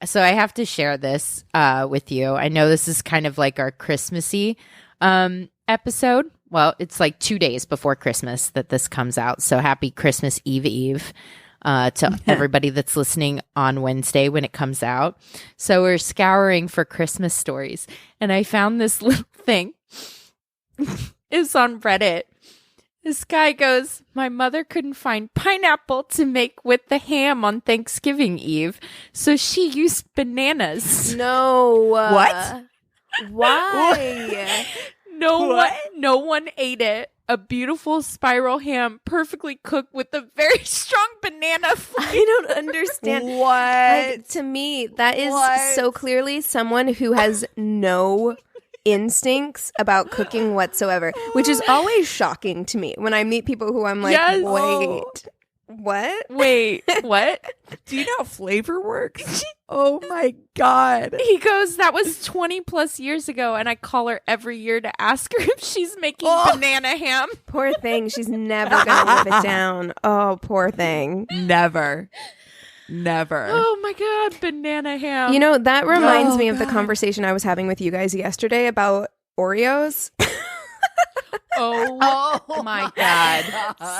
So I have to share this with you. I know this is kind of like our Christmassy episode. Well, it's like 2 days before Christmas that this comes out. So happy Christmas Eve to everybody that's listening on Wednesday when it comes out. So we're scouring for Christmas stories. And I found this little thing. It's on Reddit. This guy goes, my mother couldn't find pineapple to make with the ham on Thanksgiving Eve, so she used bananas. No. What? Why? No one ate it. A beautiful spiral ham, perfectly cooked with a very strong banana flavor. I don't understand. What? To me, that is What? so clearly someone who has no instincts about cooking whatsoever, which is always shocking to me when I meet people who I'm like, Yes. wait, what? Wait, what? Do you know how flavor works? Oh my God. He goes, that was 20 plus years ago, and I call her every year to ask her if she's making banana ham. Poor thing. She's never going to live it down. Oh, poor thing. Never. Oh my God, banana ham. You know, that reminds Oh, me of the God. conversation I was having with you guys yesterday about Oreos. Oh my God.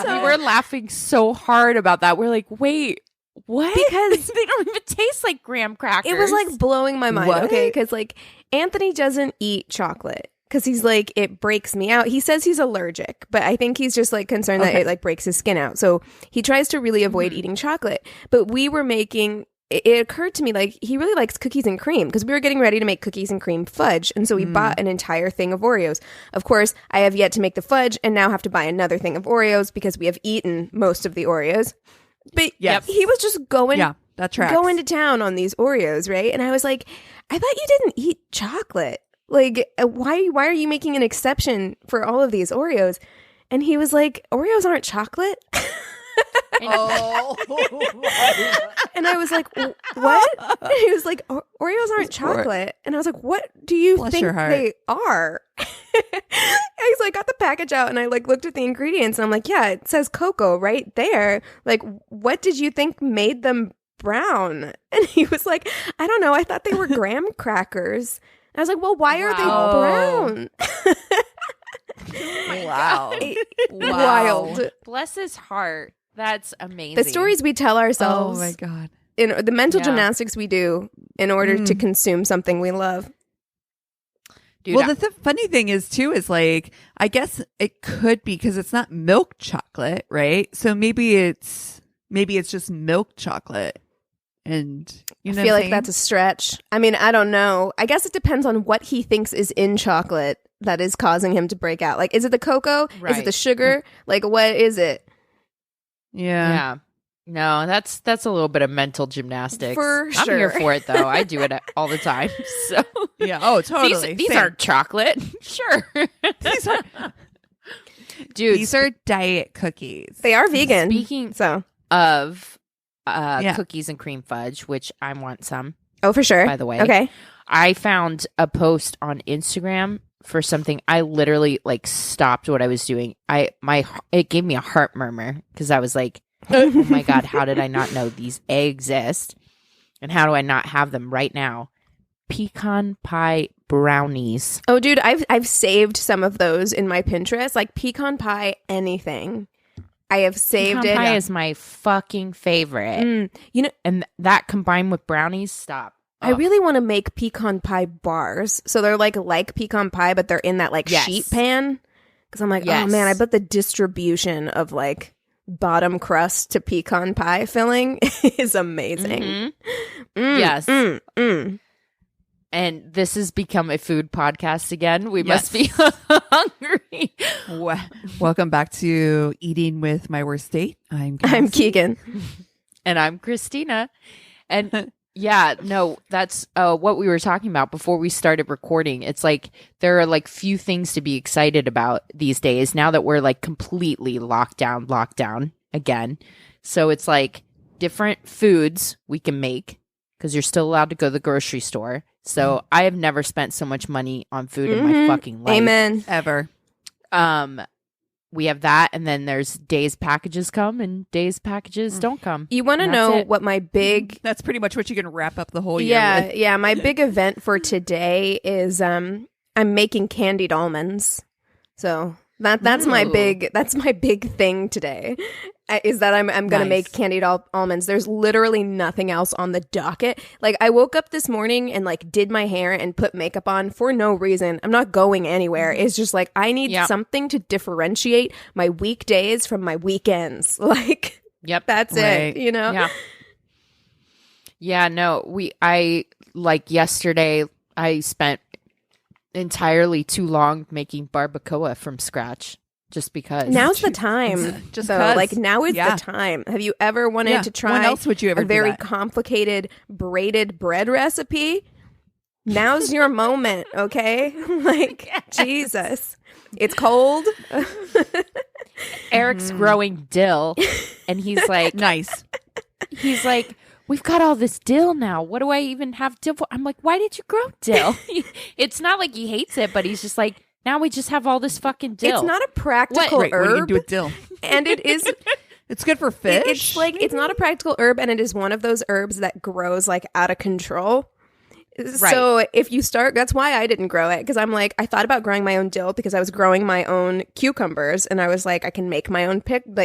We were laughing so hard about that. We're like, wait, what? Because they don't even taste like graham crackers. it was like blowing my mind. What? Okay, because like Anthony doesn't eat chocolate because he's like, it breaks me out. He says he's allergic, but I think he's just like concerned that it like breaks his skin out. So he tries to really avoid eating chocolate. But we were making, it occurred to me like he really likes cookies and cream because we were getting ready to make cookies and cream fudge. And so we bought an entire thing of Oreos. Of course, I have yet to make the fudge and now have to buy another thing of Oreos because we have eaten most of the Oreos. But Yes. he was just going that tracks. going to town on these Oreos, right? And I was like, I thought you didn't eat chocolate. Like, why are you making an exception for all of these Oreos? And he was like, Oreos aren't chocolate. Oh. And I was like, what? And he was like, Oreos aren't chocolate. And I was like, what do you Bless think your heart. they are? So I got the package out and I like looked at the ingredients and I'm like, yeah, it says cocoa right there. Like, what did you think made them brown? And he was like, I don't know. I thought they were graham crackers. And I was like, well, why are they brown? Wow. Wild. Bless his heart. That's amazing. The stories we tell Oh ourselves, my God. the mental Yeah. gymnastics we do in order to consume something we love. Dude, Well, the funny thing is too is like I guess it could be because it's not milk chocolate, right? So maybe it's just milk chocolate, and you know I feel what like I'm that's a stretch. I mean, I don't know. I guess it depends on what he thinks is in chocolate that is causing him to break out. Like, is it the cocoa? Is it Right. the sugar? Like, what is it? saying? Yeah. No, that's a little bit of mental gymnastics. For I'm here sure. for it though. I do it all the time. So Yeah. Oh, totally. these Same. aren't chocolate. Sure. These are Dude, these are diet cookies. They are vegan. speaking So, of Yeah. cookies and cream fudge, which I want some, oh, for sure. by the way. Okay. I found a post on Instagram for something. I literally like stopped what I was doing. It gave me a heart murmur because I was like, oh my God, how did I not know these exist? And how do I not have them right now? Pecan pie brownies. Oh, dude, I've saved some of those in my Pinterest. Like pecan pie, anything. I have saved Pecan it. pie is my fucking favorite. You know, And that combined with brownies, stop. I really want to make pecan pie bars. So they're like pecan pie, but they're in that like Yes. sheet pan. Because I'm like, oh Yes. man, I bet the distribution of like bottom crust to pecan pie filling is amazing. Mhm. Mm, Yes. And this has become a food podcast again. We must be Yes. hungry. Welcome back to Eating with My Worst Date. I'm I'm Cassie. Keegan. And I'm Christina. And yeah, no, that's what we were talking about before we started recording. It's like there are like few things to be excited about these days now that we're like completely locked down again. So it's like different foods we can make because you're still allowed to go to the grocery store. So I have never spent so much money on food in my fucking life. Amen. Ever. we have that, and then there's days packages come and days packages don't come. You want to know what my big... That's pretty much what you can wrap up the whole year with. Yeah, my big event for today is I'm making candied almonds. So that's my big thing today. Is that I'm going to make candied almonds. There's literally nothing else on the docket. Like, I woke up this morning and like did my hair and put makeup on for no reason. I'm not going anywhere. It's just like I need something to differentiate my weekdays from my weekends. Like, that's it, you know? Yeah. Yeah, no, yesterday I spent entirely too long making barbacoa from scratch. Just because now's the time. Now is the time. Have you ever wanted to try when else would you ever a very complicated braided bread recipe? Now's your moment, okay? Like, Jesus. It's cold. Eric's growing dill, and he's like, nice. He's like, we've got all this dill now. What do I even have dill for? I'm like, why did you grow dill? It's not like he hates it, but he's just like, now we just have all this fucking dill. It's not a practical herb. What are you gonna do with dill? And it is... It's good for fish. It's like, it's not a practical herb, and it is one of those herbs that grows like out of control. Right. So if you start, that's why I didn't grow it, because I'm like, I thought about growing my own dill because I was growing my own cucumbers, and I was like, I can make my own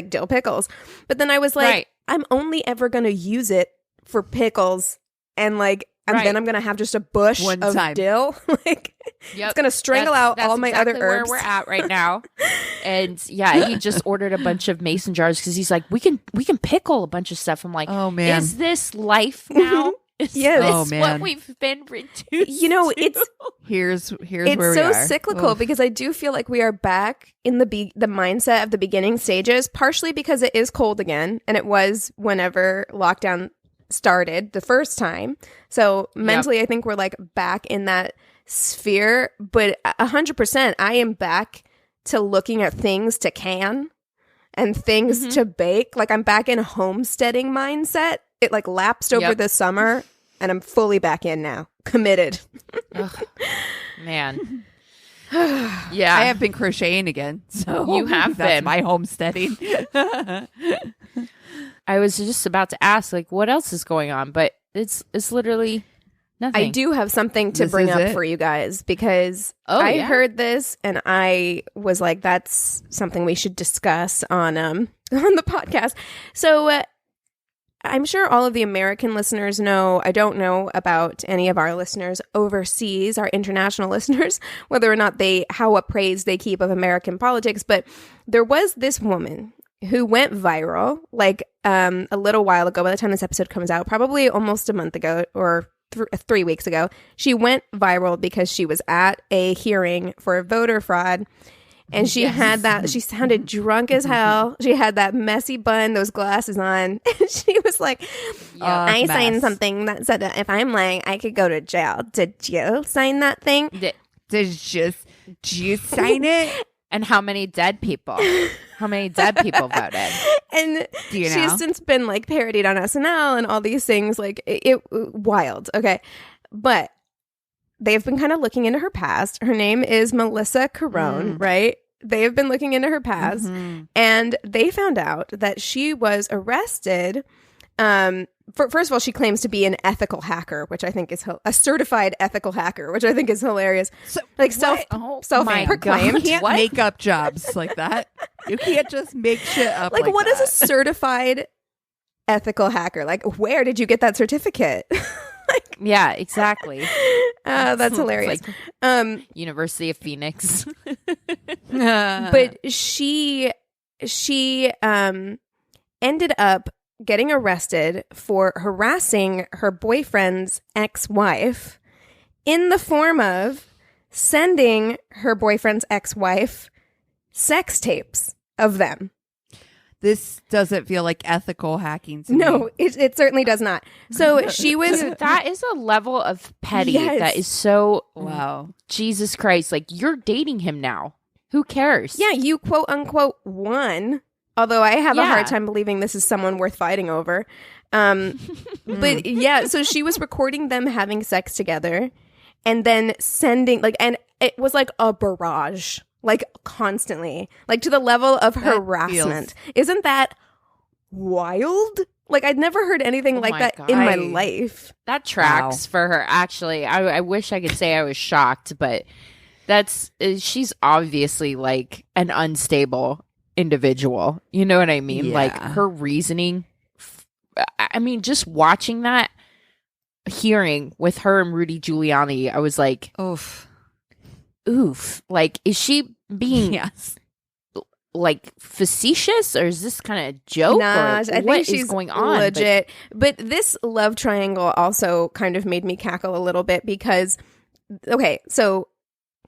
dill pickles. But then I was like, I'm only ever going to use it for pickles, and like, and then I'm going to have just a bush of dill. Like, it's going to strangle out all my other herbs. Where we're at right now. And yeah, he just ordered a bunch of mason jars because he's like, we can pickle a bunch of stuff. I'm like, oh man, is this life now? Is this what we've been reduced to? Here's it's where we are. It's so cyclical because I do feel like we are back in the mindset of the beginning stages, partially because it is cold again, and it was whenever lockdown started the first time. So mentally, I think we're like back in that sphere, but 100%, I am back to looking at things to can and things to bake. Like, I'm back in a homesteading mindset. It like lapsed over the summer, and I'm fully back in now, committed. Man. Yeah, I have been crocheting again. So you have that's been. my homesteading. I was just about to ask, like, what else is going on? But it's literally nothing. I do have something to bring up for you guys, because I heard this and I was like, that's something we should discuss on the podcast. So I'm sure all of the American listeners know. I don't know about any of our listeners overseas, our international listeners, whether or not how appraised they keep of American politics. But there was this woman who went viral like a little while ago. By the time this episode comes out, probably almost a month ago or 3 weeks ago, she went viral because she was at a hearing for voter fraud. And she had that, she sounded drunk as hell. She had that messy bun, those glasses on. And she was like, I signed something that said that if I'm lying, I could go to jail. Did you sign that thing? Did you sign it? And how many dead people? How many dead people voted? And she's since been like parodied on SNL and all these things. Like, it wild. Okay. But they've been kind of looking into her past. Her name is Melissa Carone, right? They have been looking into her past, and they found out that she was arrested. First of all, she claims to be an ethical hacker, which I think is a certified ethical hacker, which I think is hilarious. So, like self-proclaimed. You can't make up jobs like that. You can't just make shit up. Like what is a certified ethical hacker? Like, where did you get that certificate? Yeah, exactly. That's hilarious. Like University of Phoenix. But she ended up getting arrested for harassing her boyfriend's ex-wife in the form of sending her boyfriend's ex-wife sex tapes of them. This doesn't feel like ethical hacking to me. No, it certainly does not. So she was... That is a level of petty that is so... Wow. Jesus Christ. Like, you're dating him now. Who cares? Yeah, you quote unquote won. Although I have a hard time believing this is someone worth fighting over. But yeah, so she was recording them having sex together and then sending... and it was like a barrage like constantly, like to the level of harassment. Isn't that wild? Like I'd never heard anything like that in my life. That tracks for her. Actually, I wish I could say I was shocked, but she's obviously like an unstable individual. You know what I mean? Yeah. Like her reasoning. I mean, just watching that hearing with her and Rudy Giuliani, I was like, oof. Like, is she being like facetious, or is this kind of joke? Nah, I think she's going on? Legit. But this love triangle also kind of made me cackle a little bit because, okay, so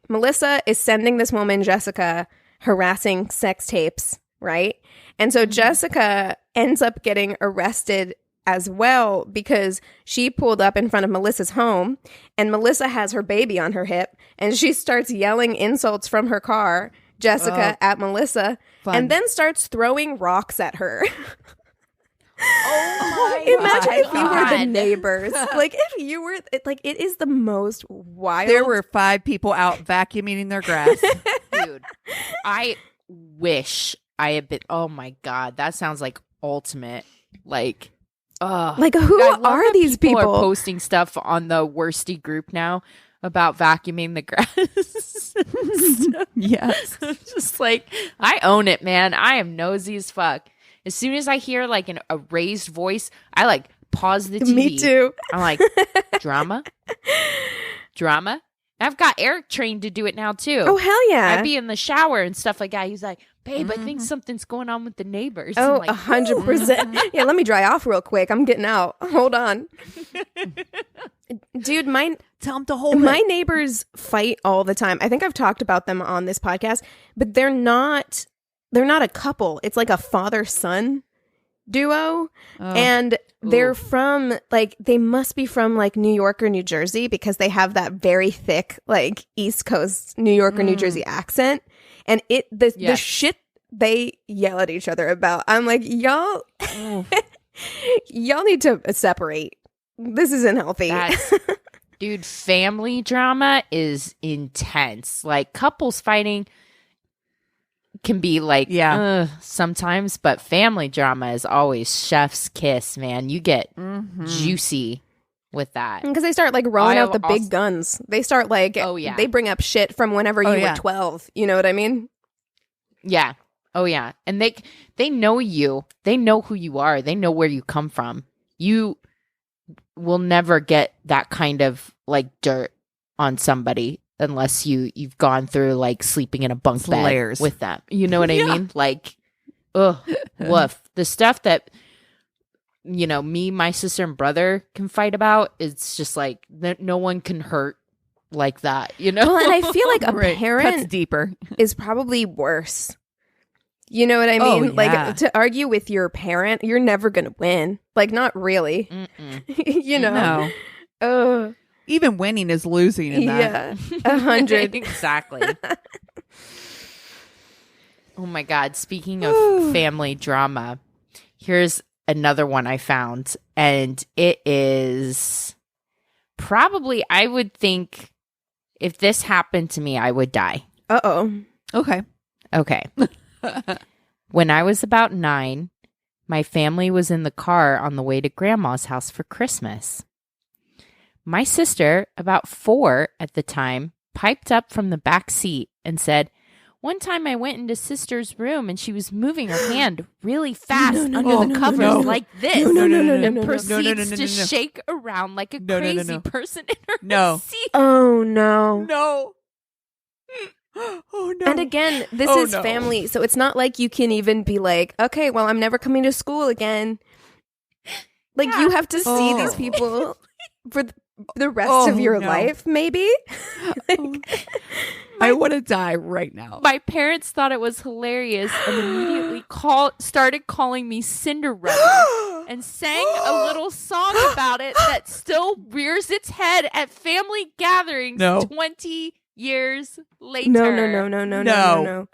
Melissa is sending this woman, Jessica, harassing sex tapes, right? And so Jessica ends up getting arrested as well because she pulled up in front of Melissa's home and Melissa has her baby on her hip and she starts yelling insults from her car, Jessica, at Melissa, and then starts throwing rocks at her. Oh my Imagine if you were the neighbors. Like if you were like, it is the most wild. There were 5 people out vacuuming their grass. Dude, I wish I had been. Oh my God, that sounds like ultimate. Like who are these people? Are posting stuff on the Worsty group now about vacuuming the grass. Yes. Just like, I own it, man. I am nosy as fuck. As soon as I hear like a raised voice, I like pause the TV. Me too. I'm like, drama? I've got Eric trained to do it now too. Oh, hell yeah. I'd be in the shower and stuff like that. He's like, babe, I think something's going on with the neighbors. Oh, I'm like, 100%. Yeah, let me dry off real quick. I'm getting out. Hold on. Dude, tell them to hold my neighbors fight all the time. I think I've talked about them on this podcast, but they're not a couple. It's like a father-son duo. And they're from like, they must be from like New York or New Jersey because they have that very thick like East Coast New York or New Jersey accent. And the shit they yell at each other about, I'm like, y'all need to separate. This isn't healthy. Dude, family drama is intense. Like couples fighting can be like, sometimes, but family drama is always chef's kiss, man. You get juicy with that. Because they start like rolling out the big guns. They start like, they bring up shit from whenever you were 12. You know what I mean? Yeah. Oh, yeah. And they know you. They know who you are. They know where you come from. You will never get that kind of like dirt on somebody unless you've gone through like sleeping in a bunk bed with them. You know what I mean? Like, woof. The stuff that, you know, me, my sister and brother can fight about, it's just like no one can hurt like that, you know? Well, and I feel like a parent cuts deeper is probably worse. You know what I mean? Like to argue with your parent, you're never going to win. Like, not really. You know? No. Even winning is losing in that. Yeah, 100. Exactly. Oh my God. Speaking of family drama, here's another one I found. And it is probably, I would think, if this happened to me, I would die. Uh-oh. Okay. When I was about 9, my family was in the car on the way to Grandma's house for Christmas. My sister, about 4 at the time, piped up from the back seat and said, "One time I went into Sister's room and she was moving her hand really fast under the covers like this and proceeds to shake around like a crazy person in her seat." Oh, no. No. Oh, no. And again, this is family, so it's not like you can even be like, okay, well, I'm never coming to school again. Like, you have to see these people for the rest of your life, maybe. I want to die right now. My parents thought it was hilarious and immediately started calling me Cinderella and sang a little song about it that still rears its head at family gatherings 20 years later. No.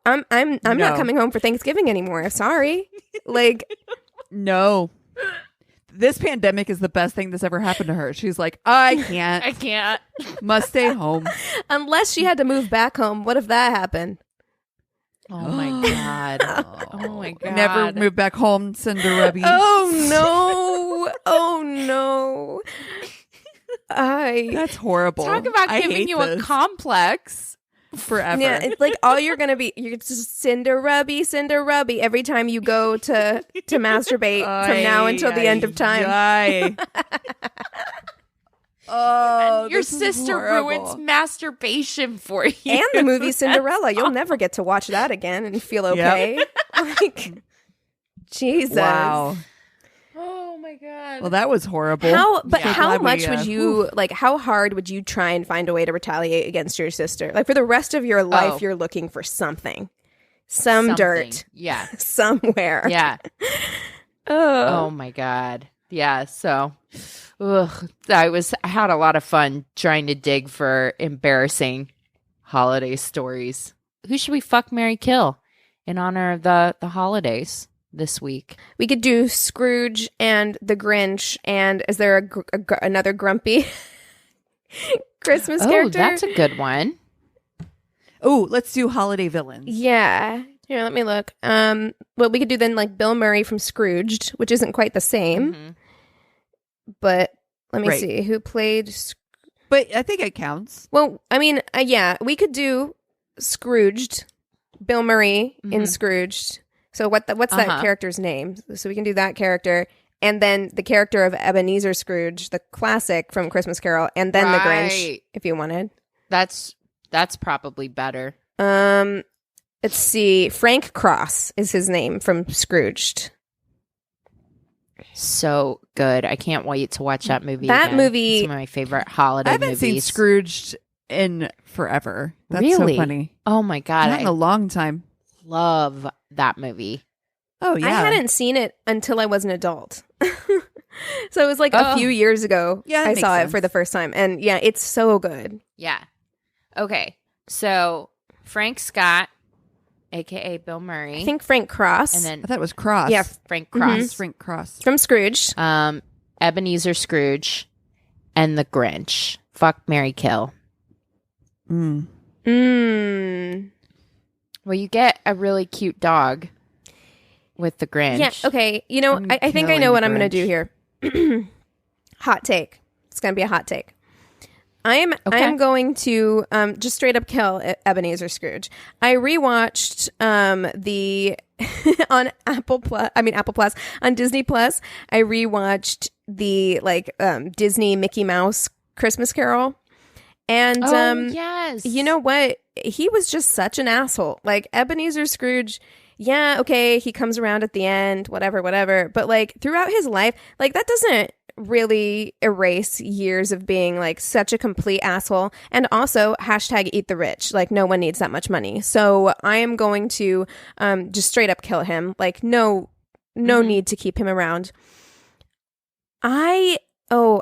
I'm not coming home for Thanksgiving anymore. Sorry. Like, no. this pandemic is the best thing that's ever happened to her. She's like, I can't. I can't. Must stay home. Unless she had to move back home. What if that happened? Oh my God. Oh my God. Never move back home, Cinderubby. Oh no. Oh no. That's horrible. Talk about I giving hate you this. a complex. Forever. Yeah, it's like all you're just Cinderubby every time you go to masturbate from now until the end of time. Oh, Your this is sister horrible. ruins masturbation for you. And the movie Cinderella. You'll never get to watch that again and feel okay. Like, Jesus. Wow. Oh my God. Well, that was horrible. How glad much we, would you like? How hard would you try and find a way to retaliate against your sister? Like for the rest of your life, you're looking for something, some dirt, Yeah. somewhere. Yeah. Oh my God. Yeah. So, I had a lot of fun trying to dig for embarrassing holiday stories. Who should we fuck, marry, kill in honor of the holidays this week? We could do Scrooge and the Grinch. And is there another grumpy Christmas character? That's a good one. Oh, let's do holiday villains. Yeah. Here, let me look. Well, we could do then like Bill Murray from Scrooged, which isn't quite the same. Mm-hmm. But let me Right. see who played. But I think it counts. Well, I mean, yeah, we could do Scrooged, Bill Murray in Scrooged. So what's that character's name? So we can do that character, and then the character of Ebenezar Scrooge, the classic from Christmas Carol, and then the Grinch, if you wanted. That's probably better. Let's see. Frank Cross is his name from Scrooged. So good. I can't wait to watch that movie. That again. movie- It's one of my favorite holiday I haven't movies. seen Scrooged in forever. That's Really? so funny. Oh my God. Not in a long time. love that movie. Oh, yeah. I hadn't seen it until I was an adult. So it was like a few years ago Yeah, that I makes saw it sense. for the first time. And yeah, it's so good. Yeah. Okay. So Frank Scott, aka Bill Murray, I think Frank Cross. and I then thought it was Cross. Yeah. Frank Cross, It's Frank Cross. from Scrooge. Ebenezer Scrooge, and the Grinch. Fuck, marry, kill. Mm. Well, you get a really cute dog with the Grinch. Yeah, okay. You know, I'm I think I killing know what the I'm going to Grinch. do here. Hot take. It's going to be a hot take. I am going to just straight up kill Ebenezer Scrooge. I rewatched the on Apple Plus on Disney Plus. I rewatched the Disney Mickey Mouse Christmas Carol. And yes. you know what? He was just such an asshole. Like Ebenezer Scrooge, yeah, okay, he comes around at the end, whatever. But like throughout his life, like that doesn't really erase years of being like such a complete asshole. And also #eat the rich. Like no one needs that much money. So I am going to just straight up kill him. Like no need to keep him around.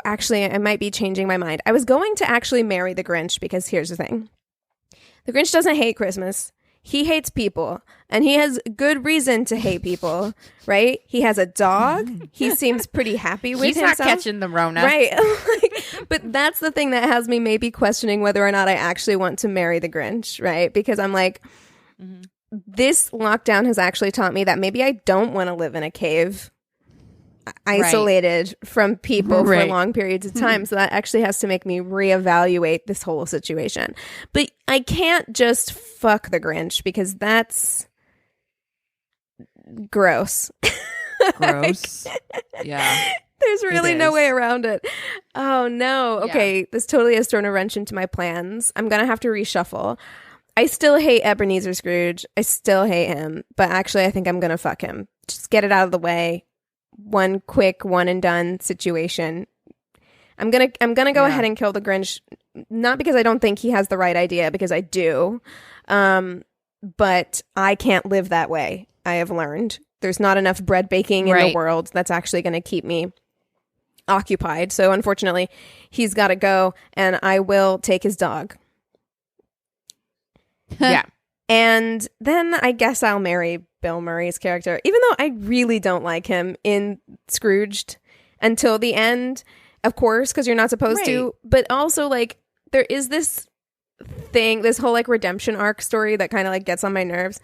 Actually, I might be changing my mind. I was going to actually marry the Grinch because here's the thing. The Grinch doesn't hate Christmas. He hates people, and he has good reason to hate people, right? He has a dog. He seems pretty happy with He's himself. not catching the Rona. Right. But that's the thing that has me maybe questioning whether or not I actually want to marry the Grinch, right? Because I'm like, this lockdown has actually taught me that maybe I don't want to live in a cave isolated from people for long periods of time. So that actually has to make me reevaluate this whole situation. But I can't just fuck the Grinch because that's gross. Gross. Yeah. There's really It no is. way around it. Oh no. Okay, this totally has thrown a wrench into my plans. I'm going to have to reshuffle. I still hate Ebenezer Scrooge. I still hate him. But actually, I think I'm going to fuck him. Just get it out of the way. One quick one and done situation. I'm gonna go ahead and kill the Grinch, not because I don't think he has the right idea, because I do, but I can't live that way. I have learned there's not enough bread baking in the world that's actually going to keep me occupied. So unfortunately, he's got to go, and I will take his dog. Yeah. And then I guess I'll marry Bill Murray's character, even though I really don't like him in Scrooged. until the end, of course, because you're not supposed to. But also, like, there is this thing, this whole like redemption arc story that kind of like gets on my nerves.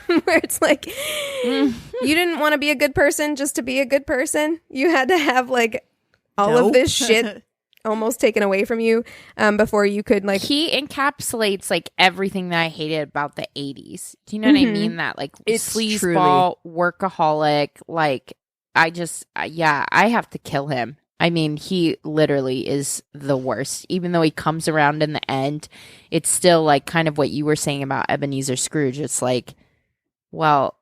Where it's like, you didn't want to be a good person just to be a good person. You had to have like all of this shit almost taken away from you before you could like. He encapsulates like everything that I hated about the 80s. Do you know what I mean? That like sleazeball, workaholic. Like I have to kill him. I mean, he literally is the worst. Even though he comes around in the end, it's still like kind of what you were saying about Ebenezar Scrooge. It's like, well,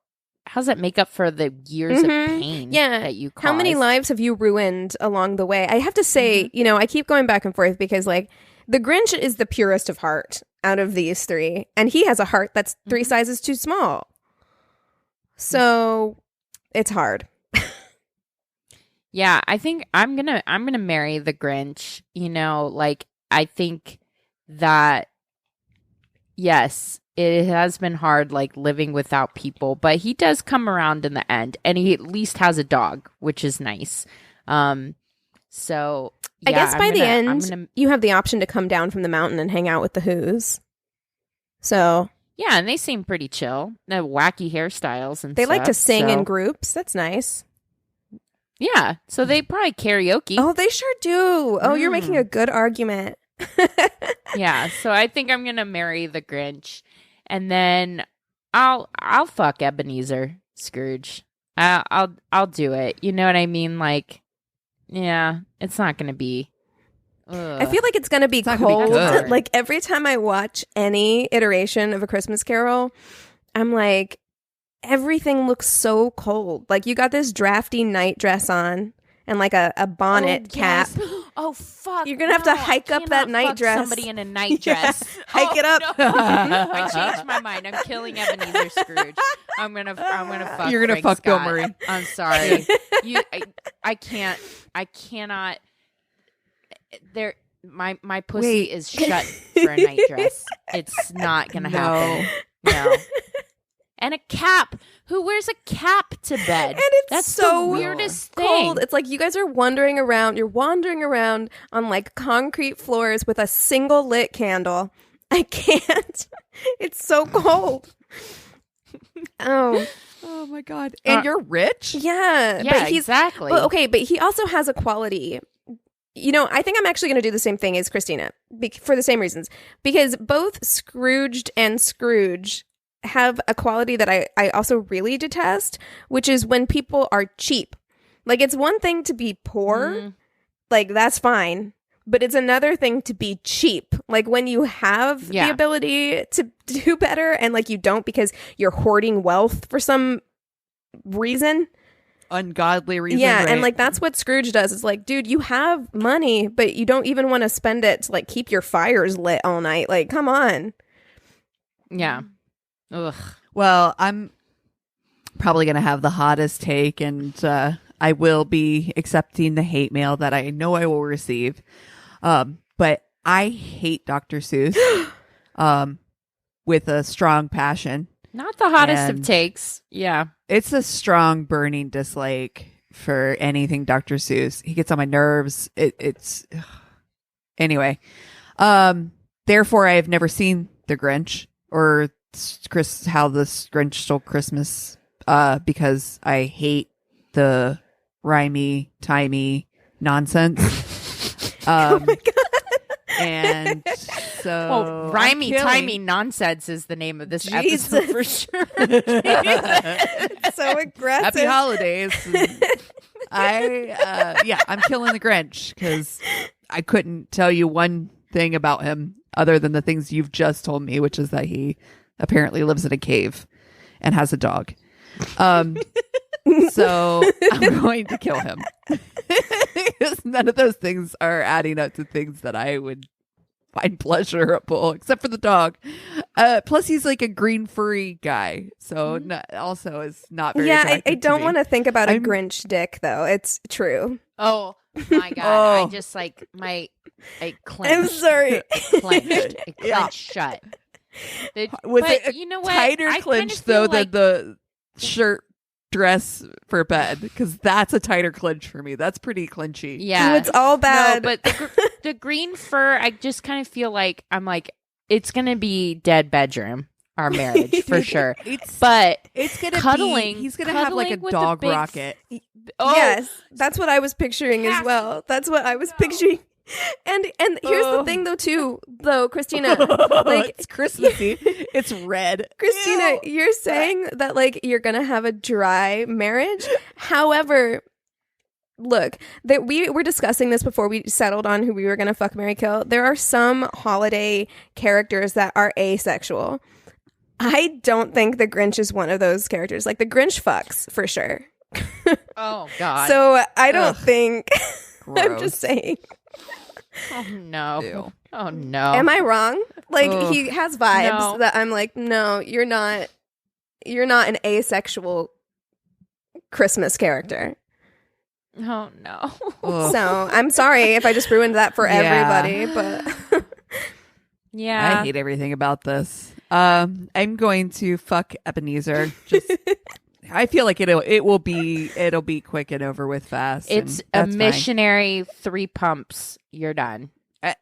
how does that make up for the years of pain that you caused? How many lives have you ruined along the way? I have to say, you know, I keep going back and forth because like the Grinch is the purest of heart out of these three. And he has a heart that's 3 sizes too small. So it's hard. Yeah, I think I'm gonna marry the Grinch. You know, like I think that yes, it has been hard, like living without people, but he does come around in the end, and he at least has a dog, which is nice. So yeah, I guess by the end, you have the option to come down from the mountain and hang out with the Who's. So yeah, and they seem pretty chill. They have wacky hairstyles and they stuff, like to sing in groups. That's nice. Yeah, so they probably karaoke. Oh, they sure do. Oh, you're making a good argument. Yeah, so I think I'm gonna marry the Grinch, and then I'll fuck Ebenezar Scrooge. I'll do it. You know what I mean? Like, yeah, it's not gonna be. I feel like it's gonna be cold. Like every time I watch any iteration of A Christmas Carol, I'm like, everything looks so cold. Like you got this drafty night dress on and like a bonnet cap. Oh fuck! You're gonna have to hike up that night dress. Somebody in a night dress. Hike it up. No. I changed my mind. I'm killing Ebenezar Scrooge. I'm gonna fuck. You're gonna Frank fuck Bill Scott. Murray. I'm sorry. I can't. I cannot. There. My pussy is shut for a night dress. It's not gonna happen. No. And a cap. Who wears a cap to bed? And it's That's so the weirdest cold. thing. It's like you guys are wandering around. You're wandering around on like concrete floors with a single lit candle. I can't. It's so cold. Oh my God. And you're rich? Yeah. Yeah, but exactly. But okay, but he also has a quality. You know, I think I'm actually going to do the same thing as Christina for the same reasons. Because both Scrooged and Scrooge have a quality that I also really detest, which is when people are cheap. Like, it's one thing to be poor, like, that's fine, but it's another thing to be cheap. Like, when you have the ability to do better and, like, you don't because you're hoarding wealth for some reason. Ungodly reason. Yeah, right? and, like, that's what Scrooge does. It's like, dude, you have money, but you don't even want to spend it to, like, keep your fires lit all night. Like, come on. Yeah. Ugh. Well, I'm probably going to have the hottest take, and I will be accepting the hate mail that I know I will receive. But I hate Dr. Seuss with a strong passion. Not the hottest of takes. Yeah. It's a strong burning dislike for anything Dr. Seuss. He gets on my nerves. It's anyway. Therefore, I have never seen The Grinch or How the Grinch Stole Christmas because I hate the Rhymey, Timey nonsense. Oh my God. And so Rhymey, Timey nonsense is the name of this episode for sure. So aggressive. Happy holidays. I'm killing the Grinch because I couldn't tell you one thing about him other than the things you've just told me, which is that he apparently lives in a cave and has a dog. So I'm going to kill him. Because none of those things are adding up to things that I would find pleasurable, except for the dog. Plus, he's like a green furry guy. So also is not very attractive I don't to want me. to think about a Grinch dick, though. It's true. Oh my God. I just like I clenched. I'm sorry. It clenched shut. Was it you know what? tighter I clench kinda feel though than the shirt dress for bed, because that's a tighter clinch for me. That's pretty clinchy. Yeah. Oh, it's all bad. No, but the green fur, I just kind of feel like I'm like, it's going to be dead bedroom, our marriage, for sure. But it's going to cuddling. be, he's going to have like a with dog big rocket. Yes, that's what I was picturing as well. That's what I was picturing. And here's the thing though, Christina, like it's Christmassy. It's red. Christina, you're saying that like you're gonna have a dry marriage. However, look, that we were discussing this before we settled on who we were gonna fuck, marry, kill. There are some holiday characters that are asexual. I don't think the Grinch is one of those characters. Like the Grinch fucks for sure. Oh God. So I don't think. I'm Gross. just saying. Oh no. Ew. Oh no. Am I wrong? Like Ugh. he has vibes No. that I'm like, no, you're not an asexual Christmas character. Oh no. Ugh. So I'm sorry if I just ruined that for Yeah. everybody, but Yeah. I hate everything about this. I'm going to fuck Ebenezar. Just, I feel like it'll be quick and over with fast. It's and a that's fine. missionary 3 pumps. You're done.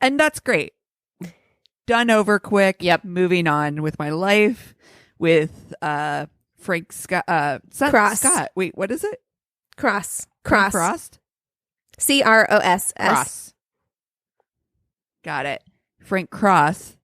And that's great. Done over quick. Yep. Moving on with my life with Frank Scott. Cross. Scott. Wait, what is it? Cross. Frost. CROSS. Cross. Got it. Frank Cross.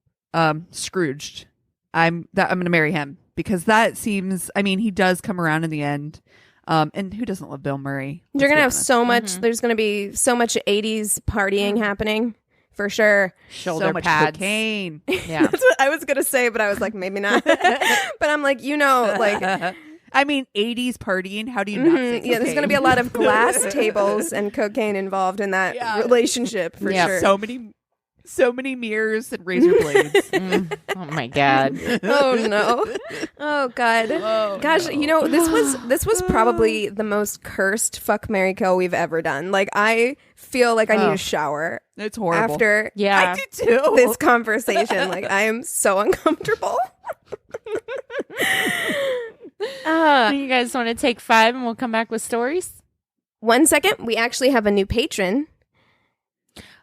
Scrooged. I'm going to marry him because that seems. I mean, he does come around in the end. And who doesn't love Bill Murray? You're Let's gonna be have honest. so much. There's gonna be so much '80s partying happening for sure. Shoulder so much pads. cocaine. Yeah. That's what I was gonna say, but I was like, maybe not. But I'm like, like. I mean, 80s partying. How do you not say Yeah, there's going to be a lot of glass tables and cocaine involved in that relationship for Yeah. sure. So many mirrors and razor blades. Oh my God. Oh no. Oh God. Gosh, no. you know, this was probably the most cursed fuck, marry, kill we've ever done. Like I feel like I need a shower It's horrible. after Yeah. I do too. this conversation. Like I am so uncomfortable. You guys want to take 5 and we'll come back with stories? 1 second, we actually have a new patron.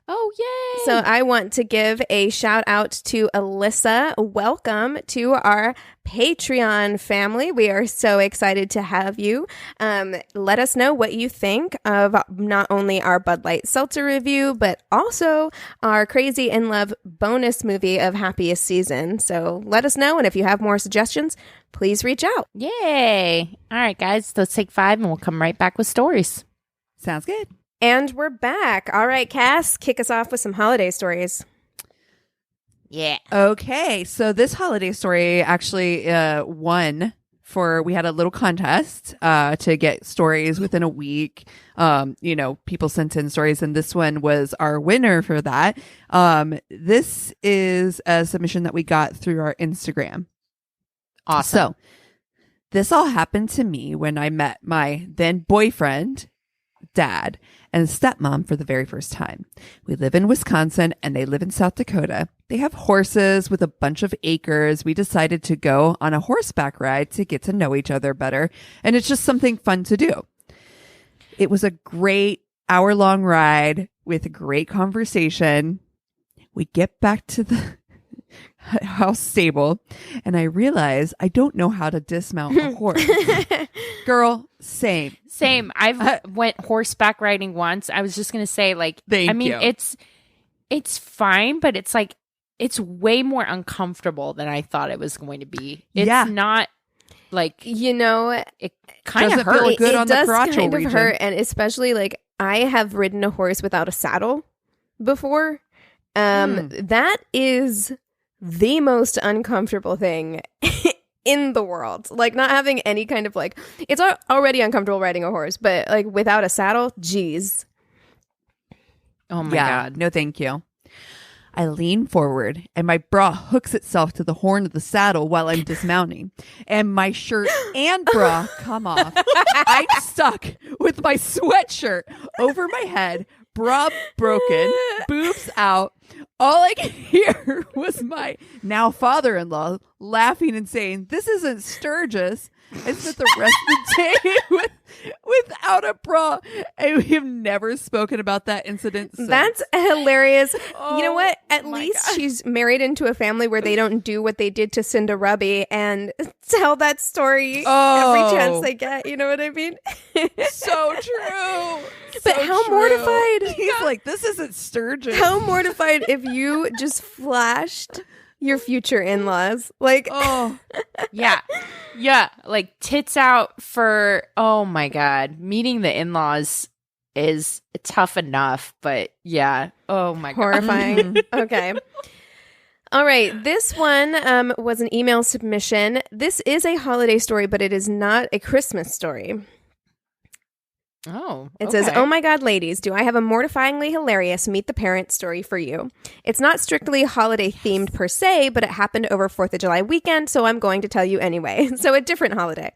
Oh, yay. So I want to give a shout out to Alyssa. Welcome to our Patreon family. We are so excited to have you. Let us know what you think of not only our Bud Light Seltzer review, but also our Crazy in Love bonus movie of Happiest Season. So let us know. And if you have more suggestions, please reach out. Yay. All right, guys. Let's take 5 and we'll come right back with stories. Sounds good. And we're back. All right, Cass, kick us off with some holiday stories. Yeah. Okay, so this holiday story actually won for, we had a little contest to get stories within a week. People sent in stories, and this one was our winner for that. This is a submission that we got through our Instagram. Awesome. So this all happened to me when I met my then boyfriend, dad, and stepmom for the very first time. We live in Wisconsin and they live in South Dakota. They have horses with a bunch of acres. We decided to go on a horseback ride to get to know each other better. And it's just something fun to do. It was a great hour-long ride with a great conversation. We get back to the house stable and I realize I don't know how to dismount a horse. Girl, same. I've went horseback riding once. I was just going to say, like, Thank you. it's fine, but it's like, it's way more uncomfortable than I thought it was going to be. It's not like, You know, it kind of Doesn't feel hurts. good on the does crotchal kind of region. hurt, and especially like I have ridden a horse without a saddle before. That is the most uncomfortable thing in the world. Like not having any kind of like, it's already uncomfortable riding a horse, but like without a saddle, geez. Oh my God. No, thank you. I lean forward and my bra hooks itself to the horn of the saddle while I'm dismounting. And my shirt and bra come off. I'm stuck with my sweatshirt over my head, bra broken, boobs out. All I could hear was my now father-in-law laughing and saying, "This isn't Sturgis." I spent the rest of the day without a bra, and we have never spoken about that incident since. That's hilarious. Oh, you know what? At my least God. she's married into a family where they don't do what they did to Cinderubby and tell that story every chance they get. You know what I mean? So true. But So how true. mortified. He's like, this isn't sturgeon. How mortified if you just flashed your future in-laws. Like, Oh, Yeah. Yeah. Like tits out for, oh my God. Meeting the in-laws is tough enough, but yeah. Oh my God. horrifying. Okay. All right. This one was an email submission. This is a holiday story, but it is not a Christmas story. Oh. It says, "Oh my God, ladies, do I have a mortifyingly hilarious meet the parents story for you? It's not strictly holiday themed per se, but it happened over 4th of July weekend, so I'm going to tell you anyway." So a different holiday.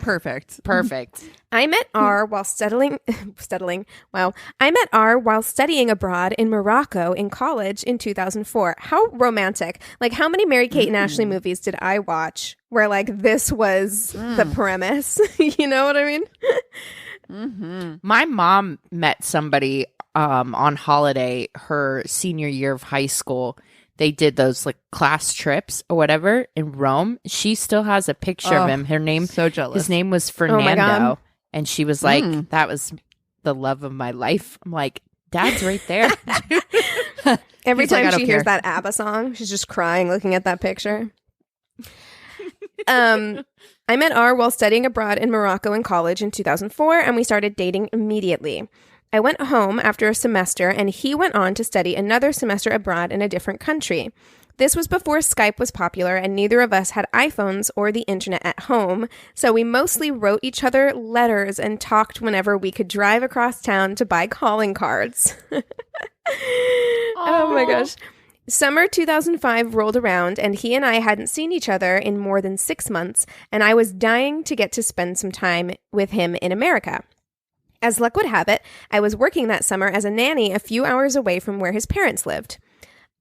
perfect. Perfect. I met R while Wow. I met R while studying abroad in Morocco in college in 2004. How romantic. Like, how many Mary Kate and Ashley movies did I watch where like this was the premise? You know what I mean? My mom met somebody on holiday her senior year of high school. They did those like class trips or whatever in Rome. She still has a picture of him. So jealous. His name was my God. Fernando. And she was like, that was the love of my life. I'm like, Dad's right there. Every He's like, time "I don't she hears care." that ABBA song, she's just crying looking at that picture. I met R while studying abroad in Morocco in college in 2004, and we started dating immediately. I went home after a semester, and he went on to study another semester abroad in a different country. This was before Skype was popular, and neither of us had iPhones or the internet at home, so we mostly wrote each other letters and talked whenever we could drive across town to buy calling cards. Oh my gosh. Summer 2005 rolled around, and he and I hadn't seen each other in more than 6 months, and I was dying to get to spend some time with him in America. As luck would have it, I was working that summer as a nanny a few hours away from where his parents lived.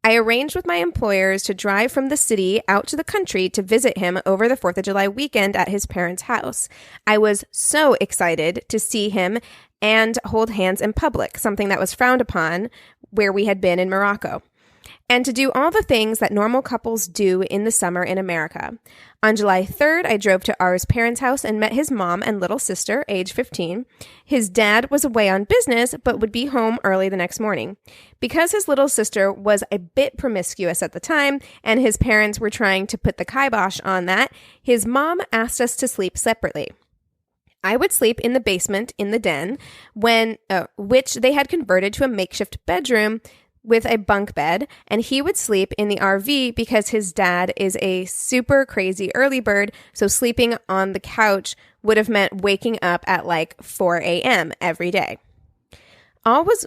I arranged with my employers to drive from the city out to the country to visit him over the 4th of July weekend at his parents' house. I was so excited to see him and hold hands in public, something that was frowned upon where we had been in Morocco, and to do all the things that normal couples do in the summer in America. On July 3rd, I drove to R's parents' house and met his mom and little sister, age 15. His dad was away on business, but would be home early the next morning. Because his little sister was a bit promiscuous at the time, and his parents were trying to put the kibosh on that, his mom asked us to sleep separately. I would sleep in the basement in the den, which they had converted to a makeshift bedroom with a bunk bed, and he would sleep in the RV because his dad is a super crazy early bird, so sleeping on the couch would have meant waking up at like 4 a.m. every day. All was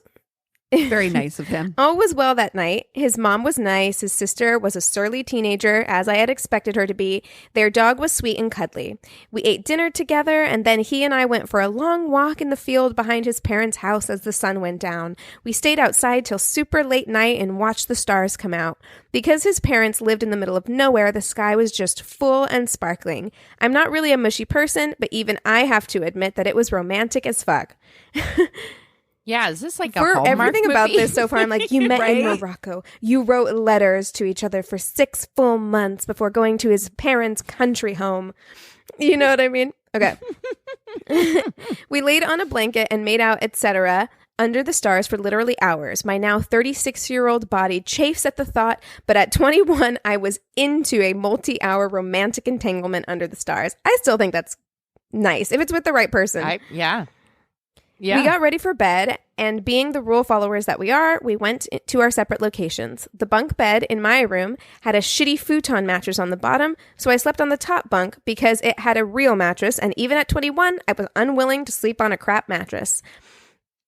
Very nice of him. All was well that night. His mom was nice. His sister was a surly teenager, as I had expected her to be. Their dog was sweet and cuddly. We ate dinner together, and then he and I went for a long walk in the field behind his parents' house as the sun went down. We stayed outside till super late night and watched the stars come out. Because his parents lived in the middle of nowhere, the sky was just full and sparkling. I'm not really a mushy person, but even I have to admit that it was romantic as fuck. Yeah, is this like a For Hallmark everything about movie? this so far, I'm like, you met in Right? Morocco. You wrote letters to each other for 6 full months before going to his parents' country home. You know what I mean? Okay. We laid on a blanket and made out, etc., under the stars for literally hours. My now 36-year-old body chafes at the thought, but at 21, I was into a multi-hour romantic entanglement under the stars. I still think that's nice if it's with the right person. Yeah. We got ready for bed, and being the rule followers that we are, we went to our separate locations. The bunk bed in my room had a shitty futon mattress on the bottom, so I slept on the top bunk because it had a real mattress, and even at 21, I was unwilling to sleep on a crap mattress.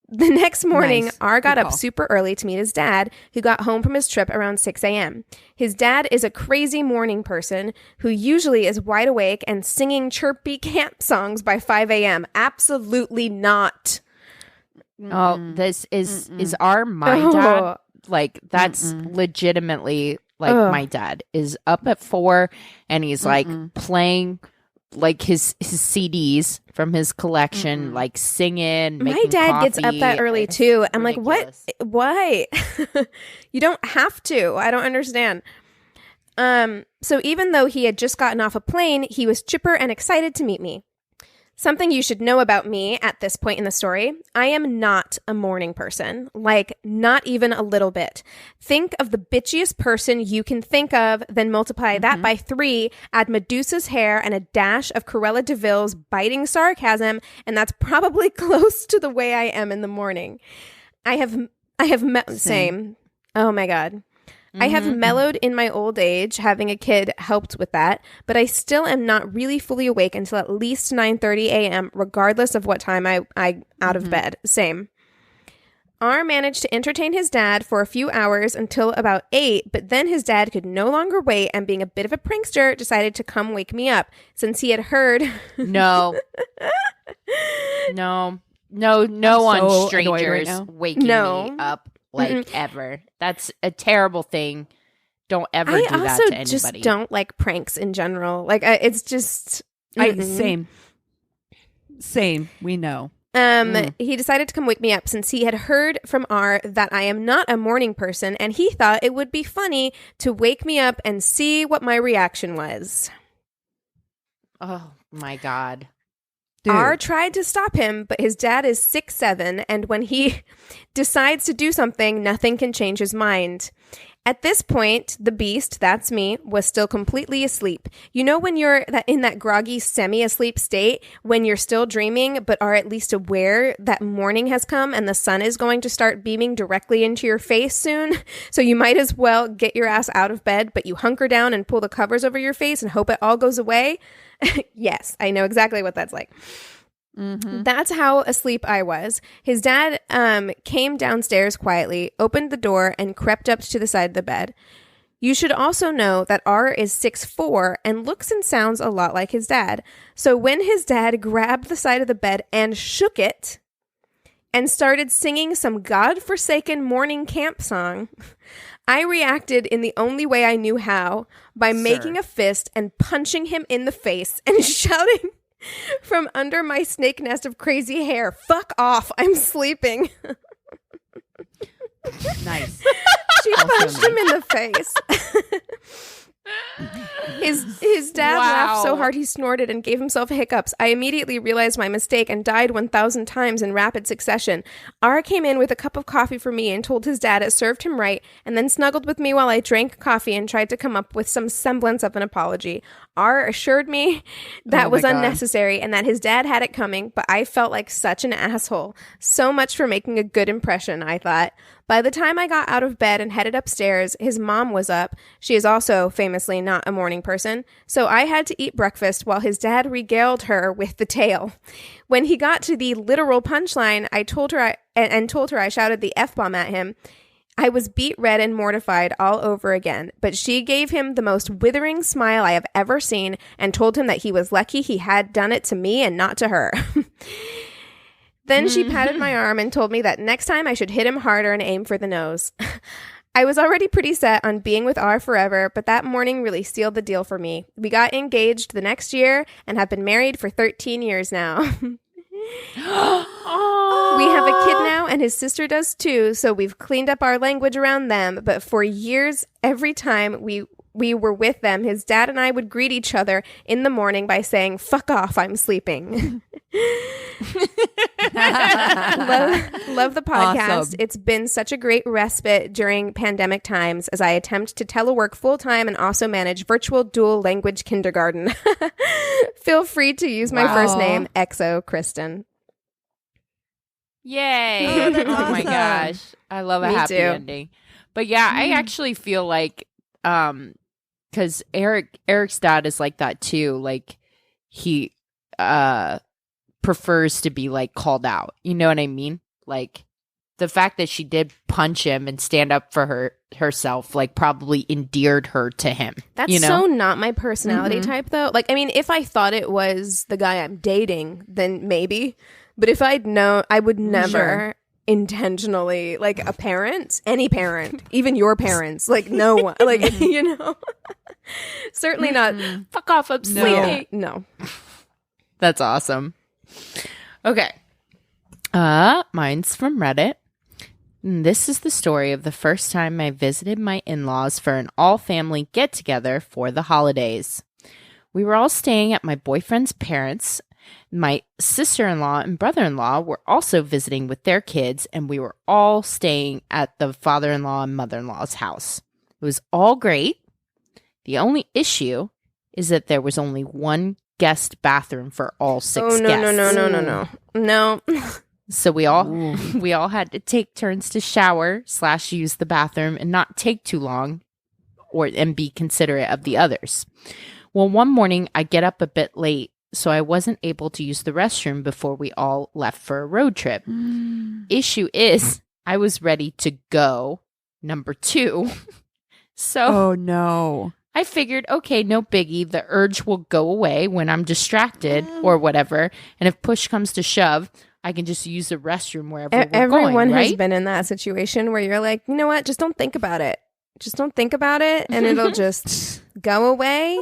The next morning, Nice. R got Good up call. super early to meet his dad, who got home from his trip around 6 a.m. His dad is a crazy morning person who usually is wide awake and singing chirpy camp songs by 5 a.m. Absolutely not. Oh, this is my dad. Like, that's legitimately like Ugh. my dad is up at 4 and he's like playing like his CDs from his collection, like singing. My dad coffee. gets up that early too. I'm ridiculous. like, what? Why? You don't have to. I don't understand. So even though he had just gotten off a plane, he was chipper and excited to meet me. Something you should know about me at this point in the story, I am not a morning person. Like, not even a little bit. Think of the bitchiest person you can think of, then multiply that by 3, add Medusa's hair and a dash of Cruella de Vil's biting sarcasm, and that's probably close to the way I am in the morning. Same. Oh my God. I have mellowed in my old age. Having a kid helped with that, but I still am not really fully awake until at least 9:30 a.m., regardless of what time I out of bed. Same. R managed to entertain his dad for a few hours until about 8, but then his dad could no longer wait and, being a bit of a prankster, decided to come wake me up since he had heard. No. No one strangers right waking me up. Like, ever. That's a terrible thing. Don't ever do that to anybody. I also just don't like pranks in general. Like, it's just... Same. We know. He decided to come wake me up since he had heard from R that I am not a morning person, and he thought it would be funny to wake me up and see what my reaction was. Oh, my God. Dude. R tried to stop him, but his dad is 6'7", and when he decides to do something, nothing can change his mind. At this point, the beast, that's me, was still completely asleep. You know when you're in that groggy, semi-asleep state, when you're still dreaming, but are at least aware that morning has come and the sun is going to start beaming directly into your face soon? So you might as well get your ass out of bed, but you hunker down and pull the covers over your face and hope it all goes away? Yes, I know exactly what that's like. That's how asleep I was. His dad came downstairs quietly, opened the door, and crept up to the side of the bed. You should also know that R is 6'4" and looks and sounds a lot like his dad. So when his dad grabbed the side of the bed and shook it and started singing some godforsaken morning camp song, I reacted in the only way I knew how, by making a fist and punching him in the face and shouting from under my snake nest of crazy hair, "Fuck off, I'm sleeping." Nice. She punched him in the face. His dad laughed so hard he snorted and gave himself hiccups. I immediately realized my mistake and died 1,000 times in rapid succession. R came in with a cup of coffee for me and told his dad it served him right, and then snuggled with me while I drank coffee and tried to come up with some semblance of an apology. R assured me that was unnecessary and that his dad had it coming, but I felt like such an asshole. So much for making a good impression, I thought. By the time I got out of bed and headed upstairs, his mom was up. She is also famously not a morning person, so I had to eat breakfast while his dad regaled her with the tale. When he got to the literal punchline, I told her I shouted the F-bomb at him. I was beet red and mortified all over again, but she gave him the most withering smile I have ever seen and told him that he was lucky he had done it to me and not to her. Then she patted my arm and told me that next time I should hit him harder and aim for the nose. I was already pretty set on being with R forever, but that morning really sealed the deal for me. We got engaged the next year and have been married for 13 years now. We have a kid now, and his sister does too, so we've cleaned up our language around them, but for years, every time we were with them, his dad and I would greet each other in the morning by saying, "Fuck off, I'm sleeping." Love the podcast. Awesome. It's been such a great respite during pandemic times as I attempt to telework full-time and also manage virtual dual language kindergarten. Feel free to use my first name, Exo Kristen. Yay. Oh, that's Oh my awesome. gosh. I love a Me happy too. ending. But yeah, I actually feel like because Eric's dad is like that too. Like he prefers to be like called out. You know what I mean? Like the fact that she did punch him and stand up for herself like probably endeared her to him. That's you know? so not my personality type though. Like, I mean, if I thought it was the guy I'm dating, then maybe. But if I'd known, I would never. Sure. intentionally, like a parent, any parent, even your parents, like no one, like, you know, certainly not. Fuck off, I'm sleeping. No. That's awesome. Okay. Mine's from Reddit. And this is the story of the first time I visited my in-laws for an all-family get-together for the holidays. We were all staying at my boyfriend's parents'. My sister-in-law and brother-in-law were also visiting with their kids, and we were all staying at the father-in-law and mother-in-law's house. It was all great. The only issue is that there was only one guest bathroom for all 6 guests. No. So we all had to take turns to shower / use the bathroom and not take too long and be considerate of the others. Well, one morning I get up a bit late, so I wasn't able to use the restroom before we all left for a road trip. Issue is, I was ready to go, number 2. So Oh, no. I figured, okay, no biggie. The urge will go away when I'm distracted or whatever. And if push comes to shove, I can just use the restroom wherever we're going, Everyone right? has been in that situation where you're like, you know what? Just don't think about it. Just don't think about it, and it'll just go away.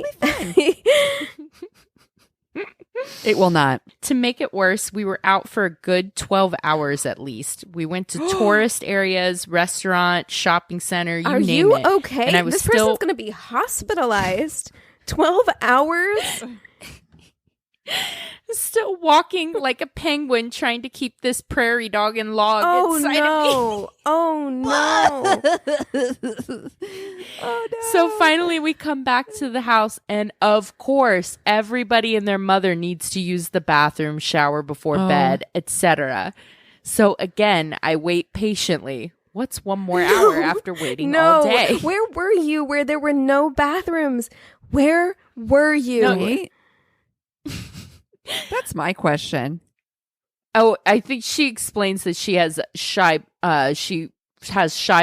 It will not. To make it worse, we were out for a good 12 hours at least. We went to tourist areas, restaurant, shopping center, you Are name you it. okay? And I was this person's going to be hospitalized. 12 hours? still walking like a penguin trying to keep this prairie dog and log inside of me. Oh, no. Oh, no. So finally we come back to the house, and of course everybody and their mother needs to use the bathroom, shower before bed, etc. So again, I wait patiently. What's one more hour after waiting all day? Where were you where there were no bathrooms? Where were you? No, Right? That's my question. Oh, I think she explains that she has shy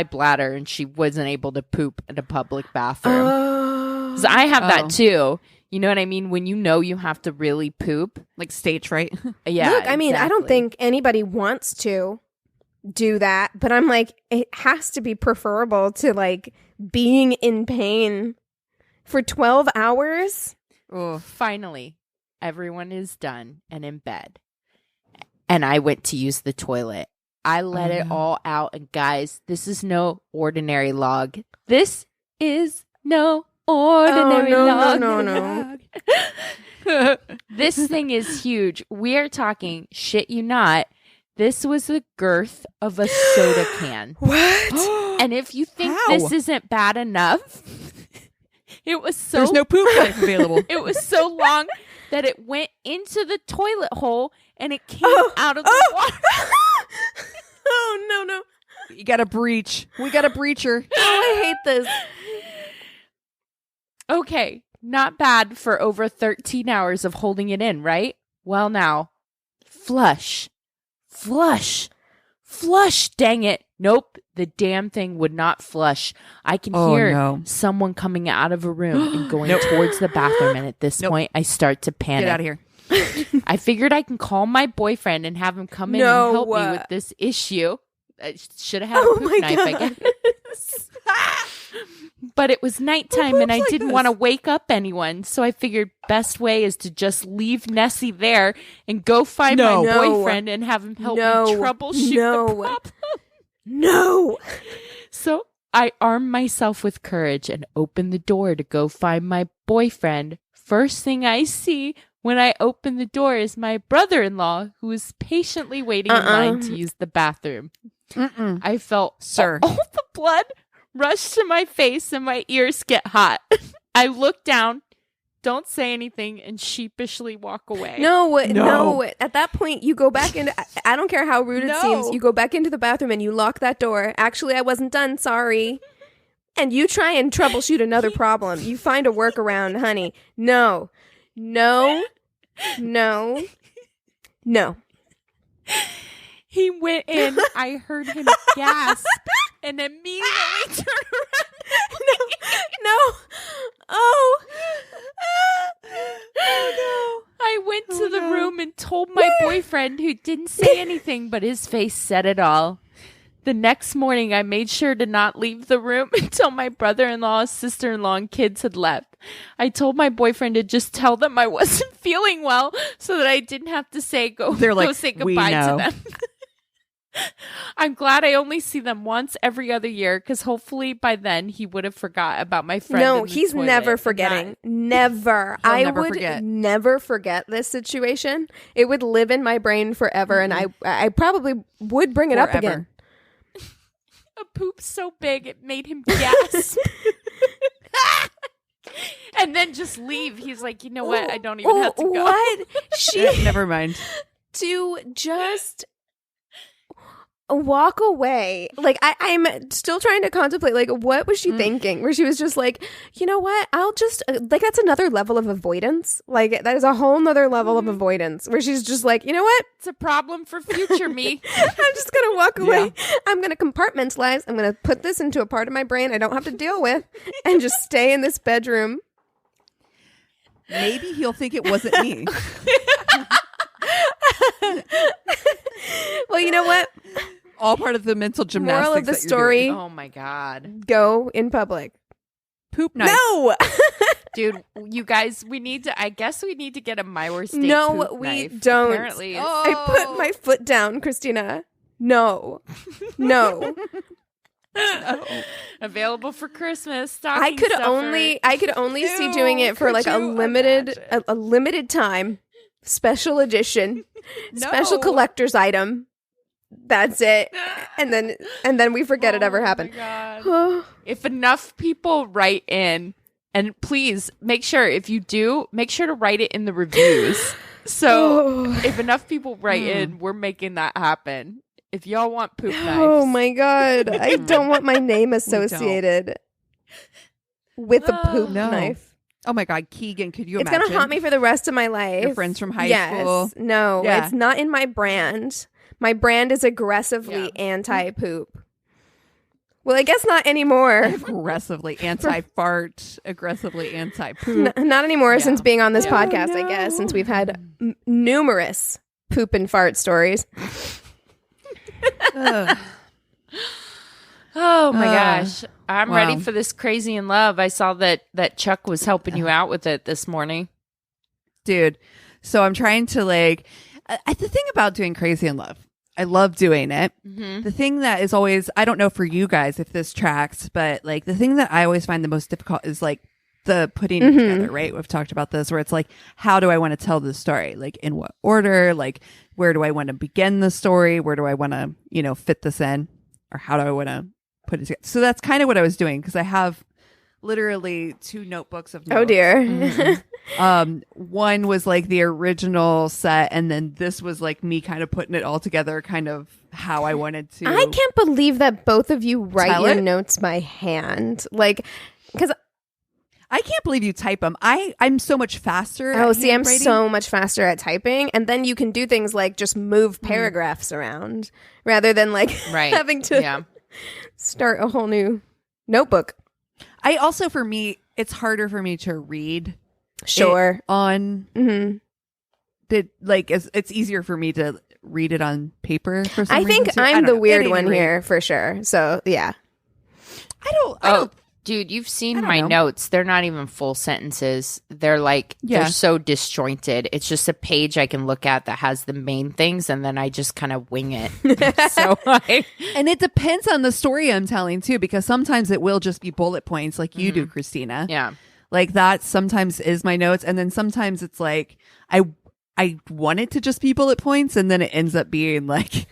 bladder and she wasn't able to poop in a public bathroom. 'Cause I have that too. You know what I mean? When you have to really poop. Like stage fright. Yeah. Look, I mean, I don't exactly. think anybody wants to do that, but I'm like, it has to be preferable to like being in pain for 12 hours. Oh, Finally, everyone is done and in bed. And I went to use the toilet. I let it all out. And guys, this is no ordinary log. This is no ordinary log. No. This thing is huge. We are talking, shit you not, this was the girth of a soda can. What? And if you think How? this isn't bad enough, it was so there's no poop pipe available. it was so long that it went into the toilet hole and it came out of the water. Oh, no. You got a breach. We got a breacher. Oh, I hate this. Okay, not bad for over 13 hours of holding it in, right? Well, now, flush, dang it. Nope, the damn thing would not flush. I can hear someone coming out of a room and going towards the bathroom, and at this point, I start to panic. Get out of here. I figured I can call my boyfriend and have him come in and help me with this issue. I should have had a poop knife, I guess. But it was nighttime and I didn't want to wake up anyone. So I figured best way is to just leave Nessie there and go find my boyfriend and have him help me troubleshoot the problem. No. So I armed myself with courage and opened the door to go find my boyfriend. First thing I see when I open the door is my brother-in-law, who is patiently waiting in line to use the bathroom. I felt all the blood rush to my face and my ears get hot. I look down, don't say anything, and sheepishly walk away. No. At that point, you go back into, I don't care how rude it seems, you go back into the bathroom and you lock that door. Actually, I wasn't done, sorry. And you try and troubleshoot another problem. You find a workaround, honey. No. He went in, I heard him gasp, and immediately turned around. No. Oh. I went to the room and told my boyfriend boyfriend who didn't say anything, but his face said it all. The next morning, I made sure to not leave the room until my brother-in-law, sister-in-law, and kids had left. I told my boyfriend to just tell them I wasn't feeling well so that I didn't have to go say goodbye to them. I'm glad I only see them once every other year because hopefully by then he would have forgot about my friend. No, he's never forgetting. Never. I would forget. never forget this situation. It would live in my brain forever, and I probably would bring it up again. A poop so big it made him gasp. And then just leave. He's like, you know what? I don't even have to go. What? Never mind. To just walk away. Like, I'm still trying to contemplate, like, what was she thinking? Where she was just like, you know what? I'll just, like, that's another level of avoidance. Like, that is a whole nother level of avoidance where she's just like, you know what? It's a problem for future me. I'm just going to walk away. Yeah. I'm going to compartmentalize. I'm going to put this into a part of my brain I don't have to deal with and just stay in this bedroom. Maybe he'll think it wasn't me. Well, you know what? All part of the mental gymnastics. Moral of the story. Oh my God. Go in public. Poop night. No! Dude, you guys, I guess we need to get a Mywar State No, poop we knife. don't. Apparently I put my foot down, Christina. No. No. Available for Christmas. I could only see doing it for like a limited time. Special edition. Special collector's item. That's it. And then we forget it ever happened. If enough people write in, and please make sure if you do, make sure to write it in the reviews. So if enough people write in, we're making that happen. If y'all want poop knives. Oh my God. I don't want my name associated with a poop knife. Oh my God, Keegan, could you imagine? It's going to haunt me for the rest of my life. Your friends from high school. No, it's not in my brand. My brand is aggressively anti-poop. Well, I guess not anymore. Aggressively anti-fart, aggressively anti-poop. Not anymore since being on this podcast, I guess, since we've had numerous poop and fart stories. Oh my gosh. I'm ready for this crazy in love. I saw that Chuck was helping you out with it this morning. Dude, so I'm trying to the thing about doing crazy in love, I love doing it. Mm-hmm. The thing that is always, I don't know for you guys if this tracks, but like the thing that I always find the most difficult is like the putting it together, right? We've talked about this where it's like, how do I want to tell the story? Like in what order? Like where do I want to begin the story? Where do I want to, fit this in? Or how do I want to put it together? So that's kind of what I was doing because I have literally 2 notebooks of notes. Oh dear. Mm-hmm. One was like the original set, and then this was like me kind of putting it all together, kind of how I wanted to. I can't believe that both of you write your notes by hand, like because I can't believe you type them. I'm so much faster. Oh, see, I'm so much faster at typing, and then you can do things like just move paragraphs around rather than like having to start a whole new notebook. I also, for me, it's harder for me to read. Sure. On the it's easier for me to read it on paper. For some I think reason, I'm the weird one here for sure. So yeah. I don't. Dude, you've seen my notes. They're not even full sentences. They're like, they're so disjointed. It's just a page I can look at that has the main things, and then I just kind of wing it. And it depends on the story I'm telling, too, because sometimes it will just be bullet points like you do, Christina. Yeah. Like that sometimes is my notes. And then sometimes it's like, I want it to just be bullet points, and then it ends up being like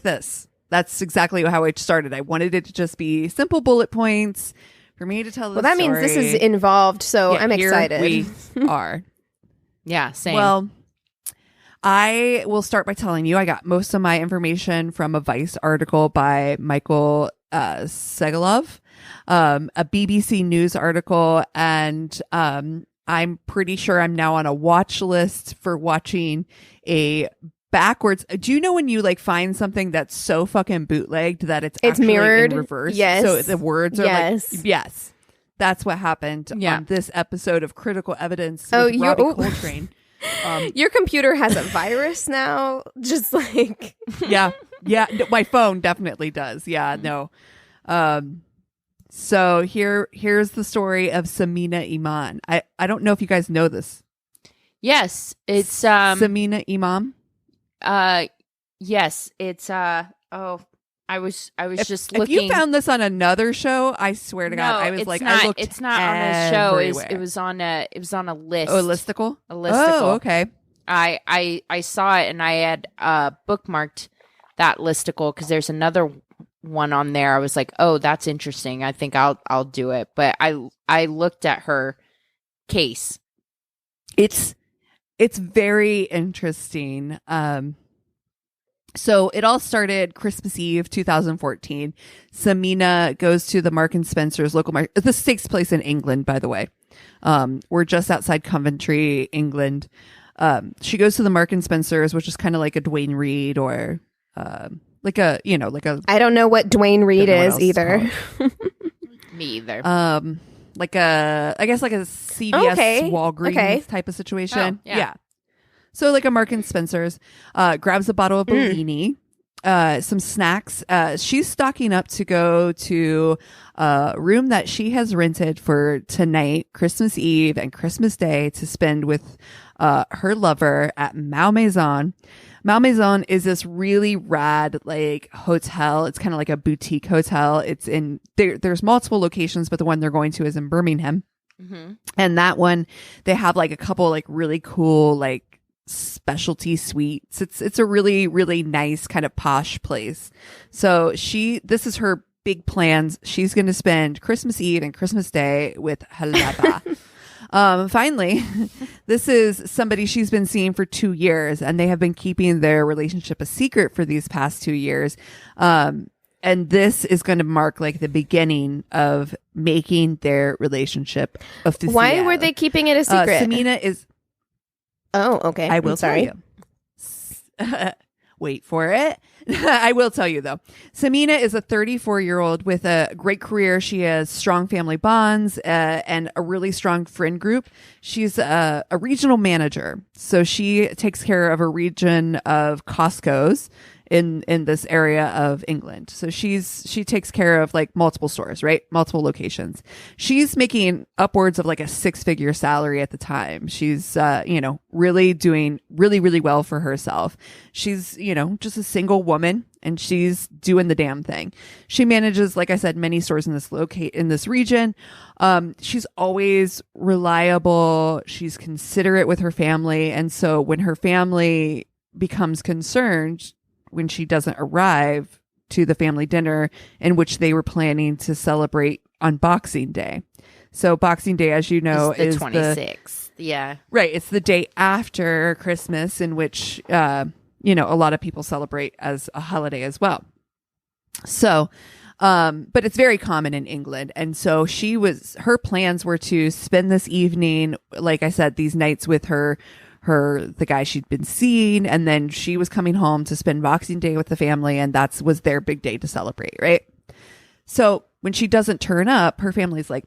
this. That's exactly how it started. I wanted it to just be simple bullet points for me to tell the story. Well, that means this is involved, so I'm excited. Here we are. Yeah, same. Well, I will start by telling you I got most of my information from a Vice article by Michael Segalov, a BBC News article, and I'm pretty sure I'm now on a watch list for watching a backwards. Do you know when you like find something that's so fucking bootlegged that it's actually mirrored in reverse? Yes. So the words are yes. like, yes. That's what happened on this episode of Critical Evidence with Robbie Coltrane. Your computer has a virus now. Just like yeah. My phone definitely does. Yeah, no. So here's the story of Shameena Imam. I don't know if you guys know this. Yes, it's Shameena Imam. Yes, it's I was just looking. If you found this on another show, I swear to God, I was like, not, I looked it's not on a show. everywhere. It was on a list. Oh, a listicle? A listicle. Oh, okay. I saw it and I had bookmarked that listicle because there's another one on there. I was like, oh, that's interesting. I think I'll do it. But I looked at her case. It's very interesting. So it all started Christmas Eve 2014. Shameena goes to the Mark and Spencer's local market. This takes place in England, by the way. We're just outside Coventry, England. She goes to the Mark and Spencer's, which is kind of like a Dwayne Reed or like a. I don't know what Dwayne Reed is either. Me either. Like a CVS Walgreens type of situation. Oh, yeah. So like a Mark and Spencer's, grabs a bottle of Bellini, some snacks. She's stocking up to go to a room that she has rented for tonight, Christmas Eve and Christmas Day, to spend with her lover at Malmaison. Malmaison is this really rad like hotel. It's kind of like a boutique hotel. It's in there's multiple locations, but the one they're going to is in Birmingham. Mm-hmm. And that one, they have like a couple like really cool like specialty suites. It's a really, really nice kind of posh place. So this is her big plans. She's going to spend Christmas Eve and Christmas Day with Halaba. Finally, this is somebody she's been seeing for 2 years, and they have been keeping their relationship a secret for these past 2 years. And this is going to mark like the beginning of making their relationship official. Why were they keeping it a secret? Shameena is. Oh, okay. I will tell you. Wait for it. I will tell you, though. Shameena is a 34-year-old with a great career. She has strong family bonds and a really strong friend group. She's a regional manager. So she takes care of a region of Costco's in this area of England. So she takes care of like multiple stores, right? Multiple locations. She's making upwards of like a 6-figure salary at the time. She's, really doing really, really well for herself. She's, just a single woman and she's doing the damn thing. She manages, like I said, many stores in this region. She's always reliable. She's considerate with her family. And so when her family becomes concerned, when she doesn't arrive to the family dinner in which they were planning to celebrate on Boxing Day. So Boxing Day, as you know, is the 26th. Yeah. Right. It's the day after Christmas in which, a lot of people celebrate as a holiday as well. So, but it's very common in England. And so her plans were to spend this evening, like I said, these nights with the guy she'd been seeing, and then she was coming home to spend Boxing Day with the family, and that was their big day to celebrate, right? So when she doesn't turn up, her family's like,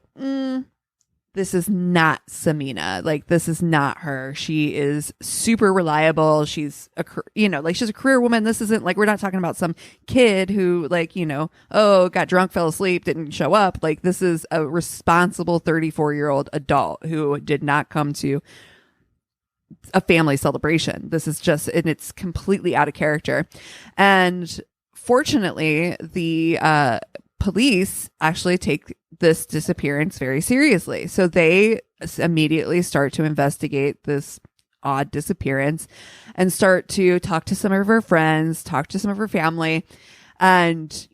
this is not Shameena. Like, this is not her. She is super reliable. She's she's a career woman. This isn't like, we're not talking about some kid who got drunk, fell asleep, didn't show up. Like, this is a responsible 34-year-old adult who did not come to a family celebration. This is and it's completely out of character. And fortunately, the police actually take this disappearance very seriously. So they immediately start to investigate this odd disappearance and start to talk to some of her friends, talk to some of her family. And,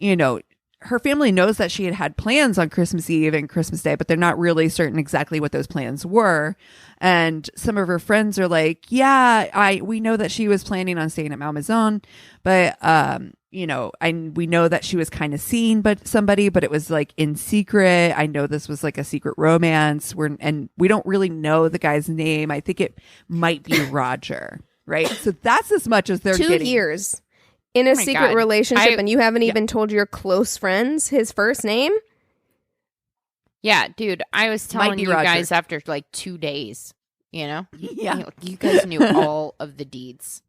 her family knows that she had plans on Christmas Eve and Christmas Day, but they're not really certain exactly what those plans were. And some of her friends are like, yeah, we know that she was planning on staying at Malmaison, but, we know that she was kind of seen by somebody, but it was like in secret. I know this was like a secret romance and we don't really know the guy's name. I think it might be Roger, right? So that's as much as they're 2 getting. years. In a secret relationship, and you haven't even told your close friends his first name? Yeah, dude, I was telling you Roger. guys after like 2 days. You know? Yeah. You guys knew all of the deeds.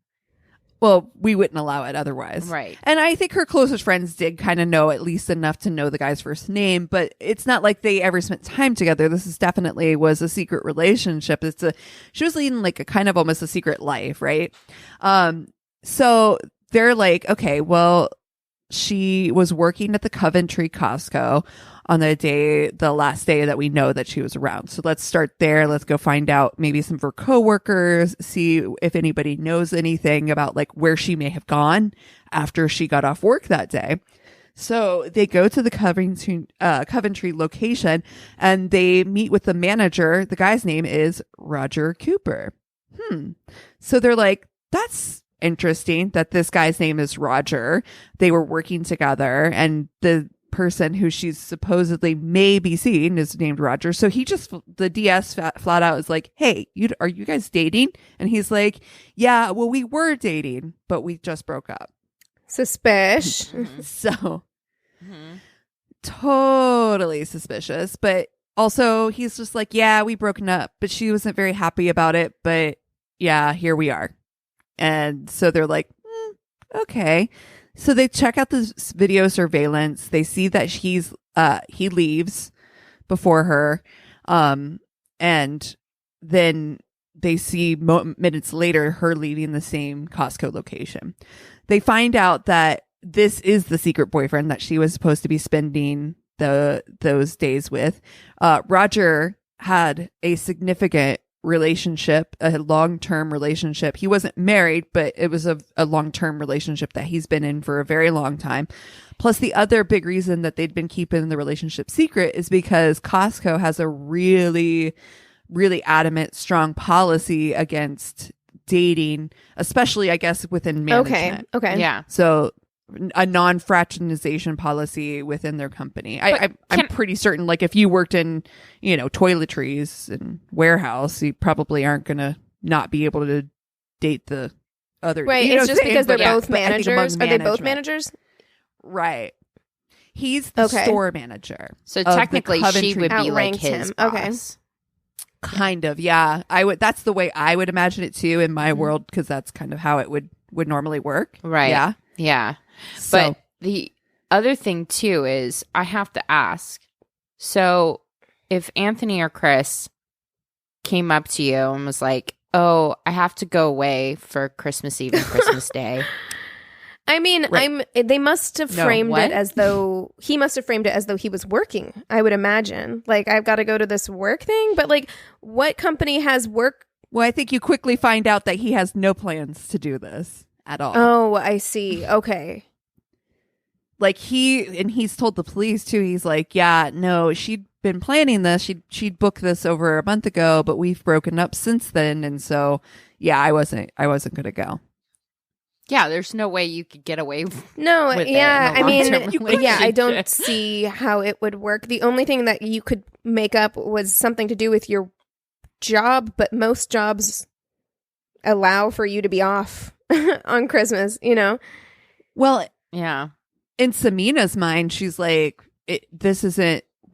Well, we wouldn't allow it otherwise. Right. And I think her closest friends did kind of know at least enough to know the guy's first name, but it's not like they ever spent time together. This is definitely was a secret relationship. She was leading like a kind of almost a secret life, right? So they're like, okay, well, she was working at the Coventry Costco on the last day that we know that she was around. So let's start there. Let's go find out maybe some of her coworkers, see if anybody knows anything about like where she may have gone after she got off work that day. So they go to the Coventry location and they meet with the manager. The guy's name is Roger Cooper. So they're like, that's interesting that this guy's name is Roger. They were working together and the person who she's supposedly may be seeing is named Roger. So the DS flat out is like, hey, are you guys dating? And he's like, yeah, well, we were dating, but we just broke up. Suspicious. So totally suspicious. But also he's just like, yeah, we broken up, but she wasn't very happy about it. But yeah, here we are. And so they're like, okay. So they check out the video surveillance. They see that he leaves before her. And then they see minutes later her leaving the same Costco location. They find out that this is the secret boyfriend that she was supposed to be spending those days with. Roger had a significant relationship, a long-term relationship. He wasn't married, but it was a long-term relationship that he's been in for a very long time. Plus, the other big reason that they'd been keeping the relationship secret is because Costco has a really, really adamant, strong policy against dating, especially, I guess, within management. Okay. Yeah. So a non-fraternization policy within their company. I'm pretty certain, like, if you worked in, toiletries and warehouse, you probably aren't going to not be able to date the other. Right. It's just because they're both managers. Are they both managers? Right. He's the store manager. So technically she would be like his boss. Okay. Kind of. Yeah. That's the way I would imagine it too in my world, because that's kind of how it would normally work. Right. Yeah. Yeah. So, but the other thing too is I have to ask. So if Anthony or Chris came up to you and was like, "Oh, I have to go away for Christmas Eve and Christmas Day." I mean, right. They must have framed it as though he was working. I would imagine, like, I've got to go to this work thing, but like, what company has work? Well, I think you quickly find out that he has no plans to do this at all. Oh, I see. Okay. Like he's told the police too. He's like, yeah, no, she'd been planning this. She'd booked this over a month ago, but we've broken up since then. And so, yeah, I wasn't going to go. Yeah, there's no way you could get away with yeah, I mean, yeah, I don't see how it would work. The only thing that you could make up was something to do with your job, but most jobs allow for you to be off on Christmas, Well, yeah. In Shamina's mind, she's like,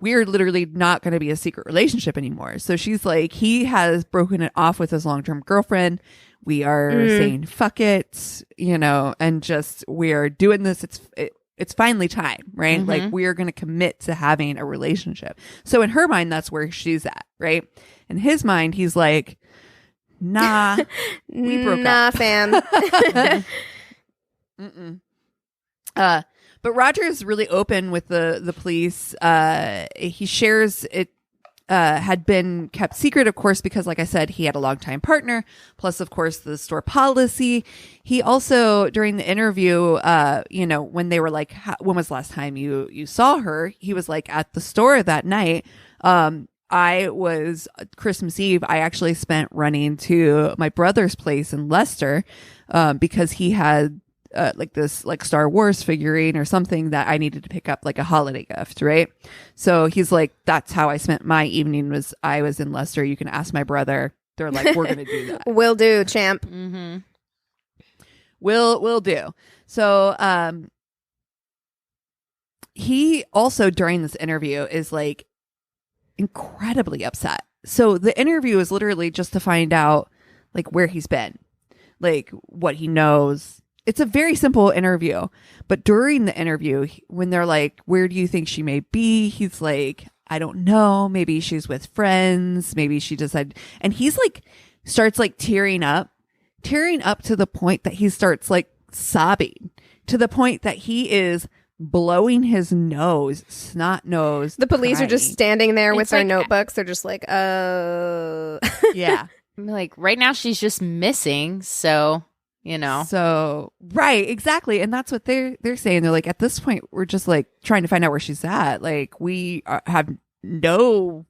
we're literally not going to be a secret relationship anymore. So she's like, he has broken it off with his long-term girlfriend. We are saying fuck it, and just we're doing this. It's finally time, right? Mm-hmm. Like, we are going to commit to having a relationship. So in her mind, that's where she's at, right? In his mind, he's like, nah, we broke up. Fam. Mm-mm. But Roger is really open with the police. He shares it had been kept secret, of course, because, like I said, he had a longtime partner, plus, of course, the store policy. He also, during the interview, when they were like, when was the last time you saw her? He was like, at the store that night. I was Christmas Eve. I actually spent running to my brother's place in Leicester, because he had this Star Wars figurine or something that I needed to pick up, like a holiday gift, right? So he's like, that's how I spent my evening. I was in Leicester. You can ask my brother. They're like, we're gonna do that. Will do, champ. Mm-hmm. Will do. So he also, during this interview, is like incredibly upset. So the interview is literally just to find out like where he's been, like what he knows. It's a very simple interview. But during the interview, when they're like, where do you think she may be? He's like, I don't know. Maybe she's with friends. Maybe she decided. And he's like, starts like tearing up to the point that he starts like sobbing, to the point that he is blowing his nose, snot nose. The police are just standing there with their like- notebooks. They're just like, Yeah. Like right now she's just missing, so you know. So right, exactly, and that's what they're saying. They're like, at this point, we're just like trying to find out where she's at. Like we have nothing.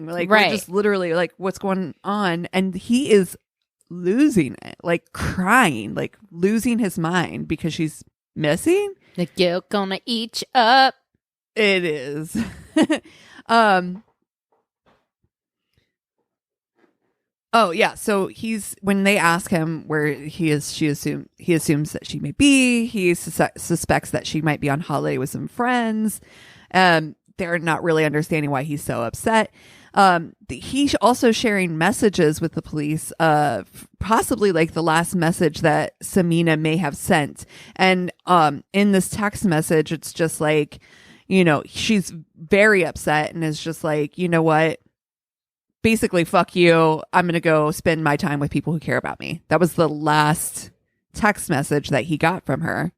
Like Right. we're just literally like, what's going on? And he is losing it, like crying, like losing his mind because she's missing. The guilt gonna eat you up. It is. Oh yeah, so when they ask him where he is, he assumes that she may be. He suspects that she might be on holiday with some friends. They're not really understanding why he's so upset. He's also sharing messages with the police, possibly like the last message that Shameena may have sent. And in this text message, it's just like, you know, she's very upset and is just like, you know what? Basically, fuck you. I'm going to go spend my time with people who care about me. That was the last text message that he got from her.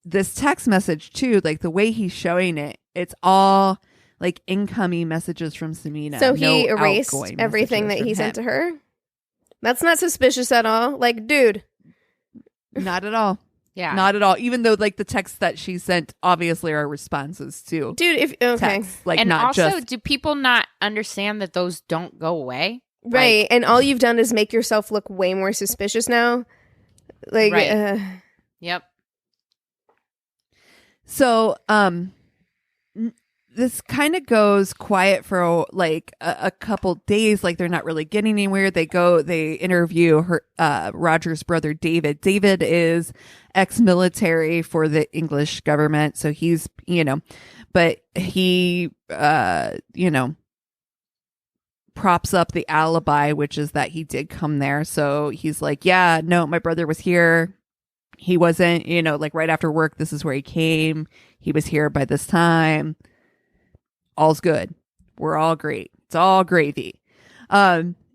This text message, too, like the way he's showing it, it's all like incoming messages from Shameena. so he no erased outgoing everything that messages he from sent to him. her. That's not suspicious at all. Like, dude, Not at all. Yeah. Not at all. Even though like the texts that she sent obviously are responses to dude, if okay, texts. Like and not also, just do people not understand that those don't go away? right, and all you've done is make yourself look way more suspicious now. Like, Right. Yep. So, this kind of goes quiet for like a couple days. Like they're not really getting anywhere. They interview Roger's brother, David. David is ex-military for the English government. So he's, but he, props up the alibi, which is that he did come there. So he's like, yeah, no, my brother was here. He wasn't, like right after work, this is where he came. He was here by this time. All's good. We're all great. It's all gravy.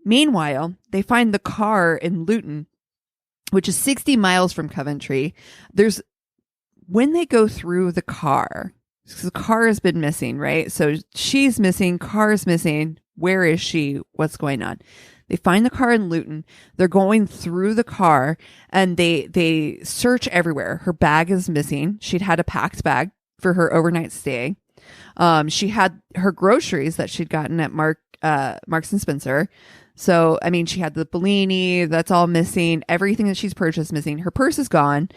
Meanwhile, they find the car in Luton, which is 60 miles from Coventry. When they go through the car, so the car has been missing, right? So she's missing, car's missing. Where is she? What's going on? They find the car in Luton. They're going through the car and they search everywhere. Her bag is missing. She'd had a packed bag for her overnight stay. She had her groceries that she'd gotten at Marks and Spencer. So, I mean, she had the Bellini, that's all missing. Everything that she's purchased missing. Her purse is gone.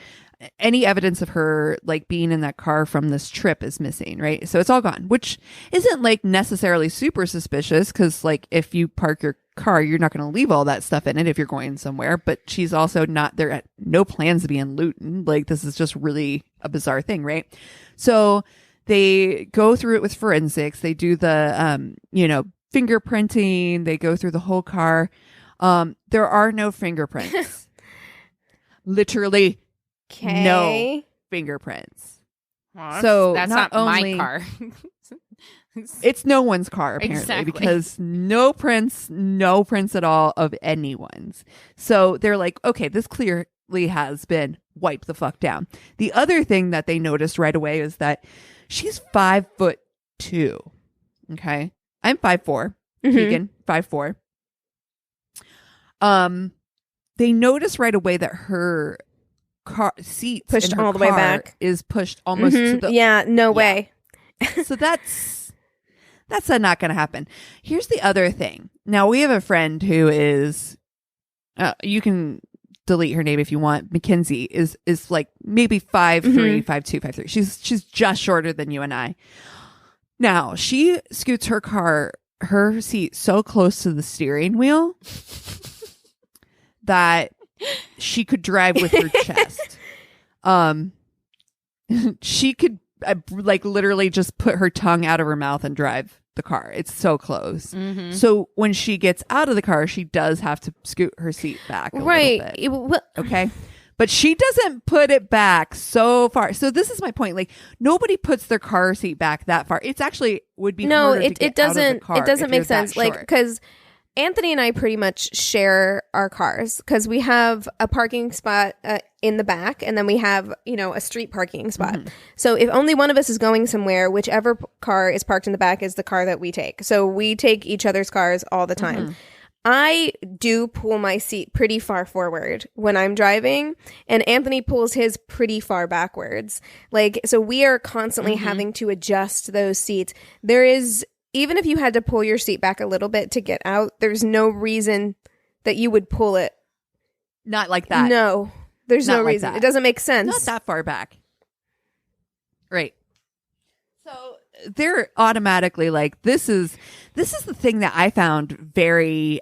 Any evidence of her like being in that car from this trip is missing, right? So it's all gone, which isn't like necessarily super suspicious because like if you park your car, you're not going to leave all that stuff in it if you're going somewhere. But she's also not there, at no plans to be in Luton. Like this is just really a bizarre thing, right? So they go through it with forensics. They do the fingerprinting. They go through the whole car. There are no fingerprints. Literally no fingerprints. Well, So that's not not only- my car. It's no one's car apparently Exactly. because no prints at all of anyone's. So they're like, okay, this clearly has been wiped the fuck down. The other thing that they noticed right away is that she's 5'2". Okay. I'm 5'4". Keegan, 5'4". They notice right away that her car seats Pushed in her all the way car back. is pushed almost to the yeah, no way. so that's not going to happen. Here's the other thing. Now we have a friend who is, you can delete her name if you want. Mackenzie is like maybe 5'3", 5'2", 5'3". She's just shorter than you and I. Now she scoots her seat so close to the steering wheel that she could drive with her chest. She could like literally just put her tongue out of her mouth and drive the car. It's so close. Mm-hmm. So when she gets out of the car, she does have to scoot her seat back a little bit. Okay. But she doesn't put it back so far. So this is my point. Like, nobody puts their car seat back that far. It's actually would be harder to get out of the car. It doesn't if make you're that sense. Like, short. because Anthony and I pretty much share our cars because we have a parking spot in the back, and then we have, a street parking spot. Mm-hmm. So if only one of us is going somewhere, whichever car is parked in the back is the car that we take. So we take each other's cars all the time. Mm-hmm. I do pull my seat pretty far forward when I'm driving, and Anthony pulls his pretty far backwards. Like, so we are constantly having to adjust those seats. There is, even if you had to pull your seat back a little bit to get out, there's no reason that you would pull it. Not like that. No, there's no like reason. that. It doesn't make sense. Not that far back. Right. So they're automatically like, this is the thing that I found very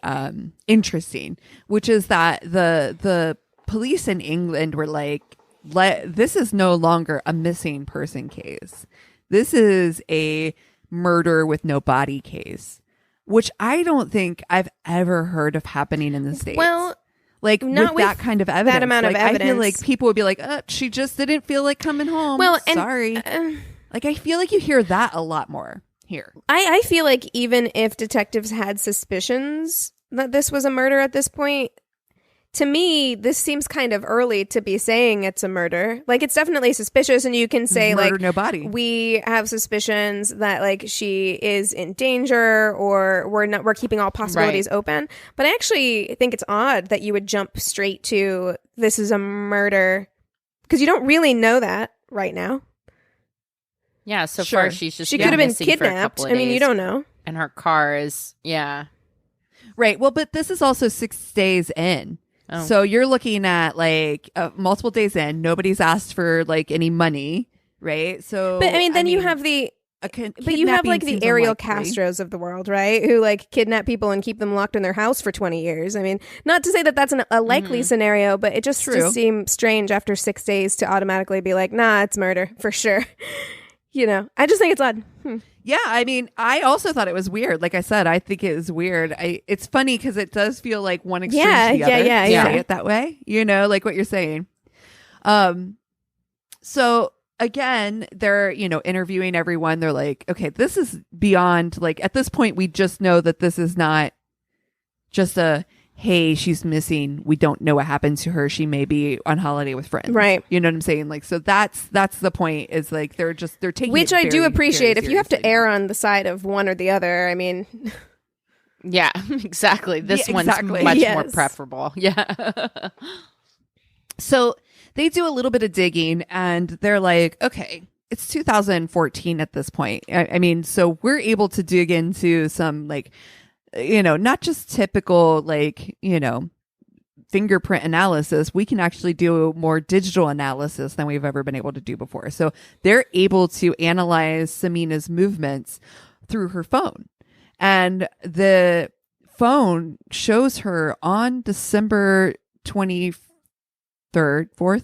interesting, which is that the police in England were like, this is no longer a missing person case. This is a murder with no body case, which I don't think I've ever heard of happening in the States. Well, like, not with that kind of evidence. That amount of evidence. I feel like people would be like, she just didn't feel like coming home. Well, sorry. Like, I feel like you hear that a lot more here. I feel like even if detectives had suspicions that this was a murder at this point, to me, this seems kind of early to be saying it's a murder. Like, it's definitely suspicious, and you can say, murder, like, no body. We have suspicions that, like, she is in danger, or we're keeping all possibilities open. But I actually think it's odd that you would jump straight to this is a murder, because you don't really know that right now. Yeah, so far she's just she could have been missing for a kidnapped. couple of I mean, you days, don't know. and her car is right. Well, but this is also 6 days in. Oh. So you're looking at like multiple days in. Nobody's asked for like any money, right? So, but I mean, you have the. But you have like the Ariel Castros of the world, right? Who like kidnap people and keep them locked in their house for 20 years. I mean, not to say that that's a likely scenario, but it just seemed strange after 6 days to automatically be like, nah, it's murder for sure. I just think it's odd. Yeah, I mean, I also thought it was weird. Like I said, I think it is weird. It's funny because it does feel like one extreme to the other. Yeah. Say it that way, like what you're saying. So again, they're interviewing everyone. They're like, okay, this is beyond, like, at this point, we just know that this is not just a, hey, she's missing, we don't know what happened to her, she may be on holiday with friends, right? You know what I'm saying? Like, so that's the point, is like they're taking, which I do appreciate. If you have to err on the side of one or the other, I mean, yeah, exactly. This one's much more preferable. Yeah. So they do a little bit of digging, and they're like, okay, it's 2014 at this point. I mean, so we're able to dig into some, like, not just typical, like, fingerprint analysis. We can actually do more digital analysis than we've ever been able to do before. So they're able to analyze Shameena's movements through her phone. And the phone shows her on December 23rd, 4th.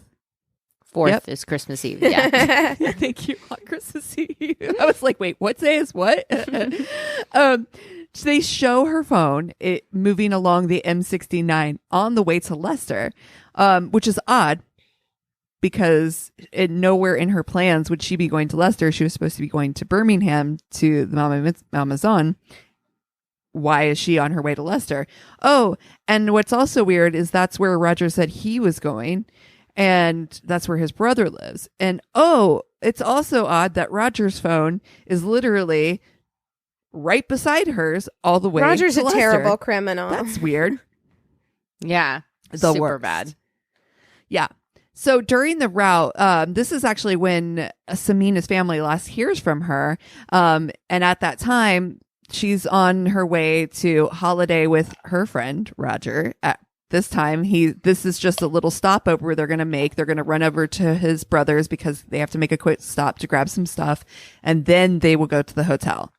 4th is Christmas Eve. Yeah. Thank you. On Christmas Eve. I was like, wait, what day is what? So they show her phone moving along the M69 on the way to Leicester, which is odd because nowhere in her plans would she be going to Leicester. She was supposed to be going to Birmingham to the Amazon. Why is she on her way to Leicester? Oh, and what's also weird is that's where Roger said he was going, and that's where his brother lives. And it's also odd that Roger's phone is literally right beside hers all the way. Roger's to a Leicester. Terrible criminal. That's weird. Yeah. Super worst. Bad. Yeah. So during the route, this is actually when Shameena's family last hears from her. And at that time, she's on her way to holiday with her friend, Roger. At this time, this is just a little stopover they're going to make. They're going to run over to his brother's because they have to make a quick stop to grab some stuff. And then they will go to the hotel.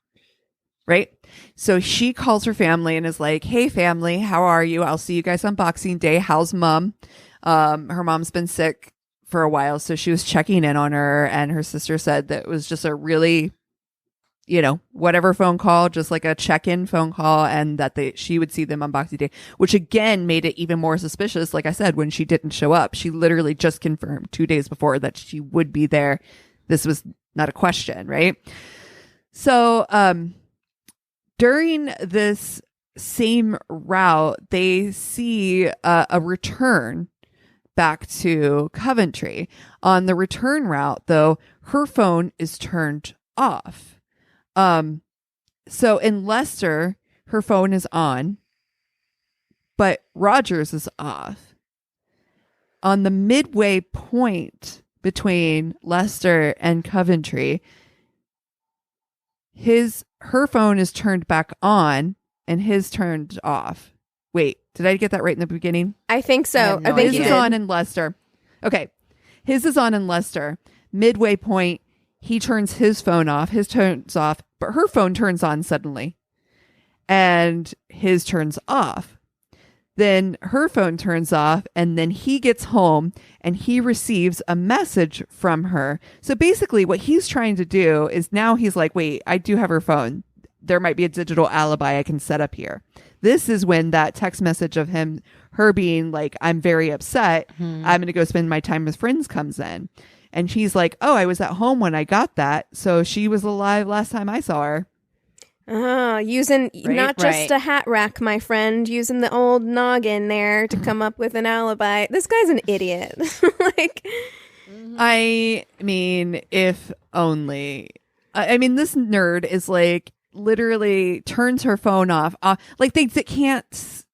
Right? So she calls her family and is like, hey, family, how are you? I'll see you guys on Boxing Day. How's mom? Her mom's been sick for a while, so she was checking in on her, and her sister said that it was just a really, whatever phone call, just like a check-in phone call, and that she would see them on Boxing Day, which again made it even more suspicious. Like I said, when she didn't show up, she literally just confirmed 2 days before that she would be there. This was not a question, right? So, during this same route, they see a return back to Coventry. On the return route, though, her phone is turned off. So in Leicester, her phone is on, but Roger's is off. On the midway point between Leicester and Coventry, her phone is turned back on and his turned off. Wait, did I get that right in the beginning? I think so. No I think His is on in Leicester. Okay. His is on in Leicester. Midway point, he turns his phone off. His turns off, but her phone turns on suddenly. And his turns off. Then her phone turns off, and then he gets home and he receives a message from her. So basically what he's trying to do is now he's like, wait, I do have her phone. There might be a digital alibi I can set up here. This is when that text message of her being like, I'm very upset. I'm going to go spend my time with friends comes in. And she's like, oh, I was at home when I got that. So she was alive last time I saw her. Using not just a hat rack, my friend, using the old noggin there to come up with an alibi. This guy's an idiot. I mean, if only. I mean, this nerd is like literally turns her phone off. Like they can't,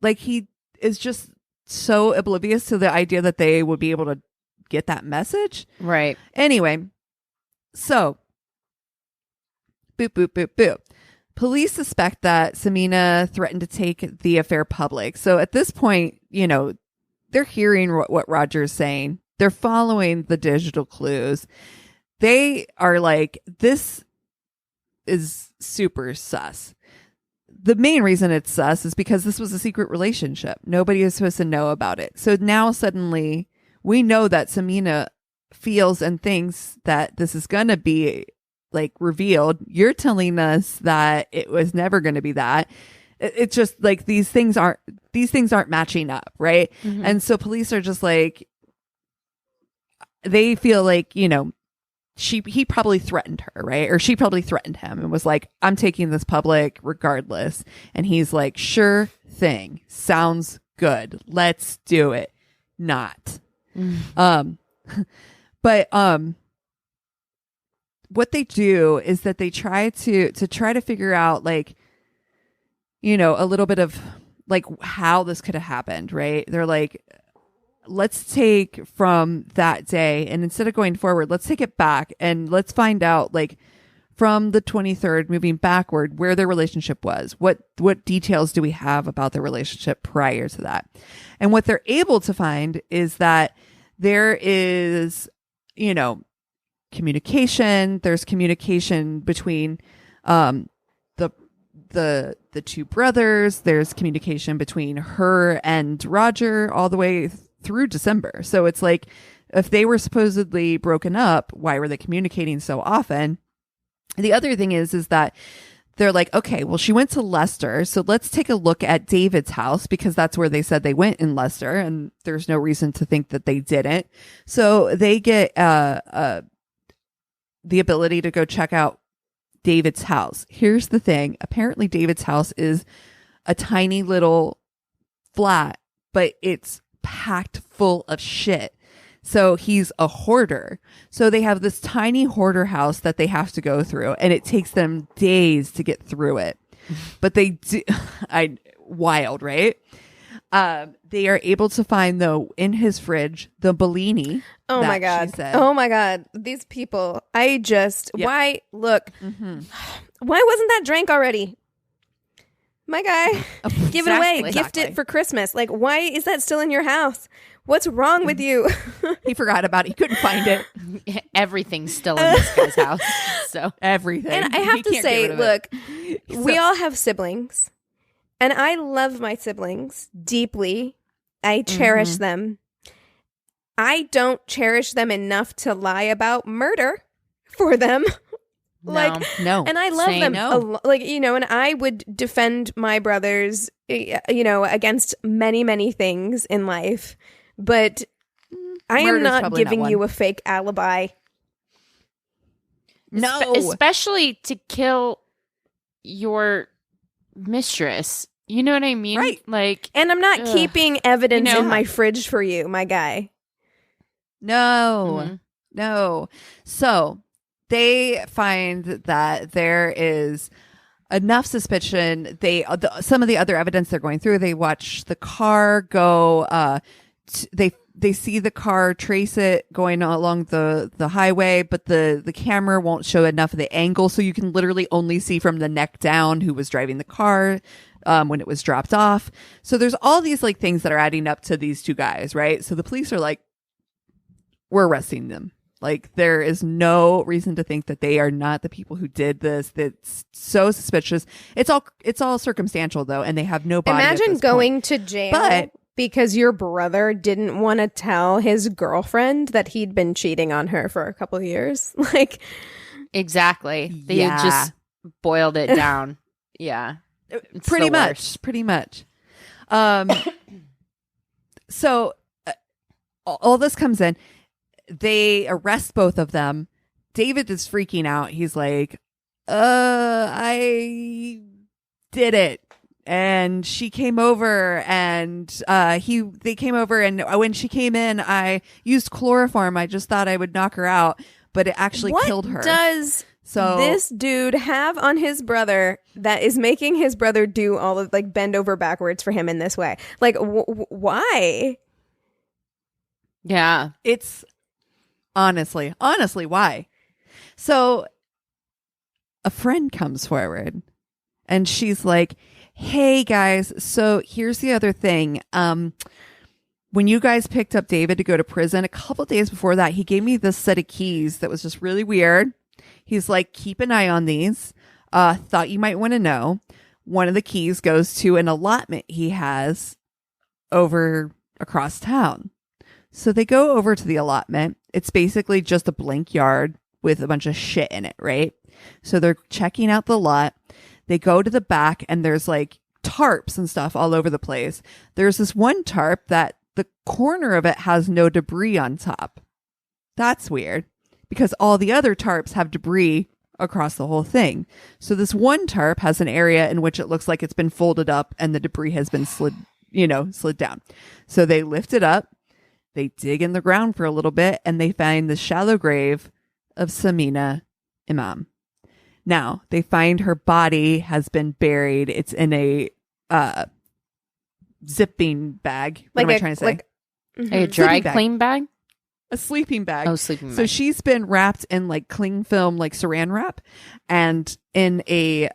like he is just so oblivious to the idea that they would be able to get that message. Right. Anyway, so boop, boop, boop, boop. Police suspect that Shameena threatened to take the affair public. So at this point, they're hearing what Roger's saying. They're following the digital clues. They are like, this is super sus. The main reason it's sus is because this was a secret relationship. Nobody is supposed to know about it. So now suddenly we know that Shameena feels and thinks that this is going to be like revealed. You're telling us that it was never going to be that. It's just like these things aren't matching up, right? Mm-hmm. And so police are just like, they feel like, he probably threatened her, right? Or she probably threatened him and was like, I'm taking this public regardless. And he's like, sure thing. Sounds good. Let's do it. Not. But what they do is that they try to figure out like, a little bit of like how this could have happened, right? They're like, let's take from that day and instead of going forward, let's take it back and let's find out like from the 23rd moving backward where their relationship was. What details do we have about their relationship prior to that? And what they're able to find is that there is, communication. There's communication between the two brothers. There's communication between her and Roger all the way through December. So it's like if they were supposedly broken up, why were they communicating so often? The other thing is that they're like, okay, well, she went to Leicester, so let's take a look at David's house because that's where they said they went in Leicester, and there's no reason to think that they didn't. So they get the ability to go check out David's house. Here's the thing. Apparently David's house is a tiny little flat, but it's packed full of shit. So he's a hoarder. So they have this tiny hoarder house that they have to go through, and it takes them days to get through it. But they do, wild, right? They are able to find, though, in his fridge, the Bellini. Oh my God. Oh my God. These people, why, look, why wasn't that drank already? My guy, give it away, gift it for Christmas. Like, why is that still in your house? What's wrong with you? He forgot about it. He couldn't find it. Everything's still in this guy's house. So everything. And I have to say, look, we all have siblings. And I love my siblings deeply. I cherish them. I don't cherish them enough to lie about murder for them. Like, No. and I love Say them. no. Like, you know, and I would defend my brothers, you know, against many, many things in life. But I am Murder's not probably not giving one. you a fake alibi. No. Especially to kill your mistress. You know what I mean? Right. Like, And I'm not Ugh. keeping evidence You know- in my fridge for you, my guy. No. Mhm. No. So they find that there is enough suspicion. Some of the other evidence they're going through, they watch the car go, they see the car, trace it going along the highway, but the camera won't show enough of the angle. So you can literally only see from the neck down who was driving the car when it was dropped off. So there's all these like things that are adding up to these two guys, right? So the police are like, we're arresting them. Like, there is no reason to think that they are not the people who did this. That's so suspicious. It's all circumstantial though, and they have no body. Imagine going to jail But- because your brother didn't want to tell his girlfriend that he'd been cheating on her for a couple of years. Like, exactly. They Yeah. just boiled it down. Yeah. It's pretty the much, worst. pretty much. So all this comes in. They arrest both of them. David is freaking out. He's like, I did it. And she came over and they came over, and when she came in, I used chloroform. I just thought I would knock her out, but it actually killed her. What does So this dude have on his brother that is making his brother do all of, like, bend over backwards for him in this way? Like, why? Yeah. it's honestly, why? So a friend comes forward and she's like, hey guys, so here's the other thing. When you guys picked up David to go to prison, a couple days before that, he gave me this set of keys that was just really weird. He's like, keep an eye on these. Thought you might want to know. One of the keys goes to an allotment he has over across town. So they go over to the allotment. It's basically just a blank yard with a bunch of shit in it, right? So they're checking out the lot. They go to the back and there's like tarps and stuff all over the place. There's this one tarp that the corner of it has no debris on top. That's weird because all the other tarps have debris across the whole thing. So this one tarp has an area in which it looks like it's been folded up and the debris has been slid down. So they lift it up. They dig in the ground for a little bit and they find the shallow grave of Shameena Imam. Now, they find her body has been buried. It's in a zipping bag. What am I trying to say? Like, A dry Sleeping bag. clean bag? A sleeping bag. Oh, sleeping So bag. she's been wrapped in like cling film, like saran wrap, and in a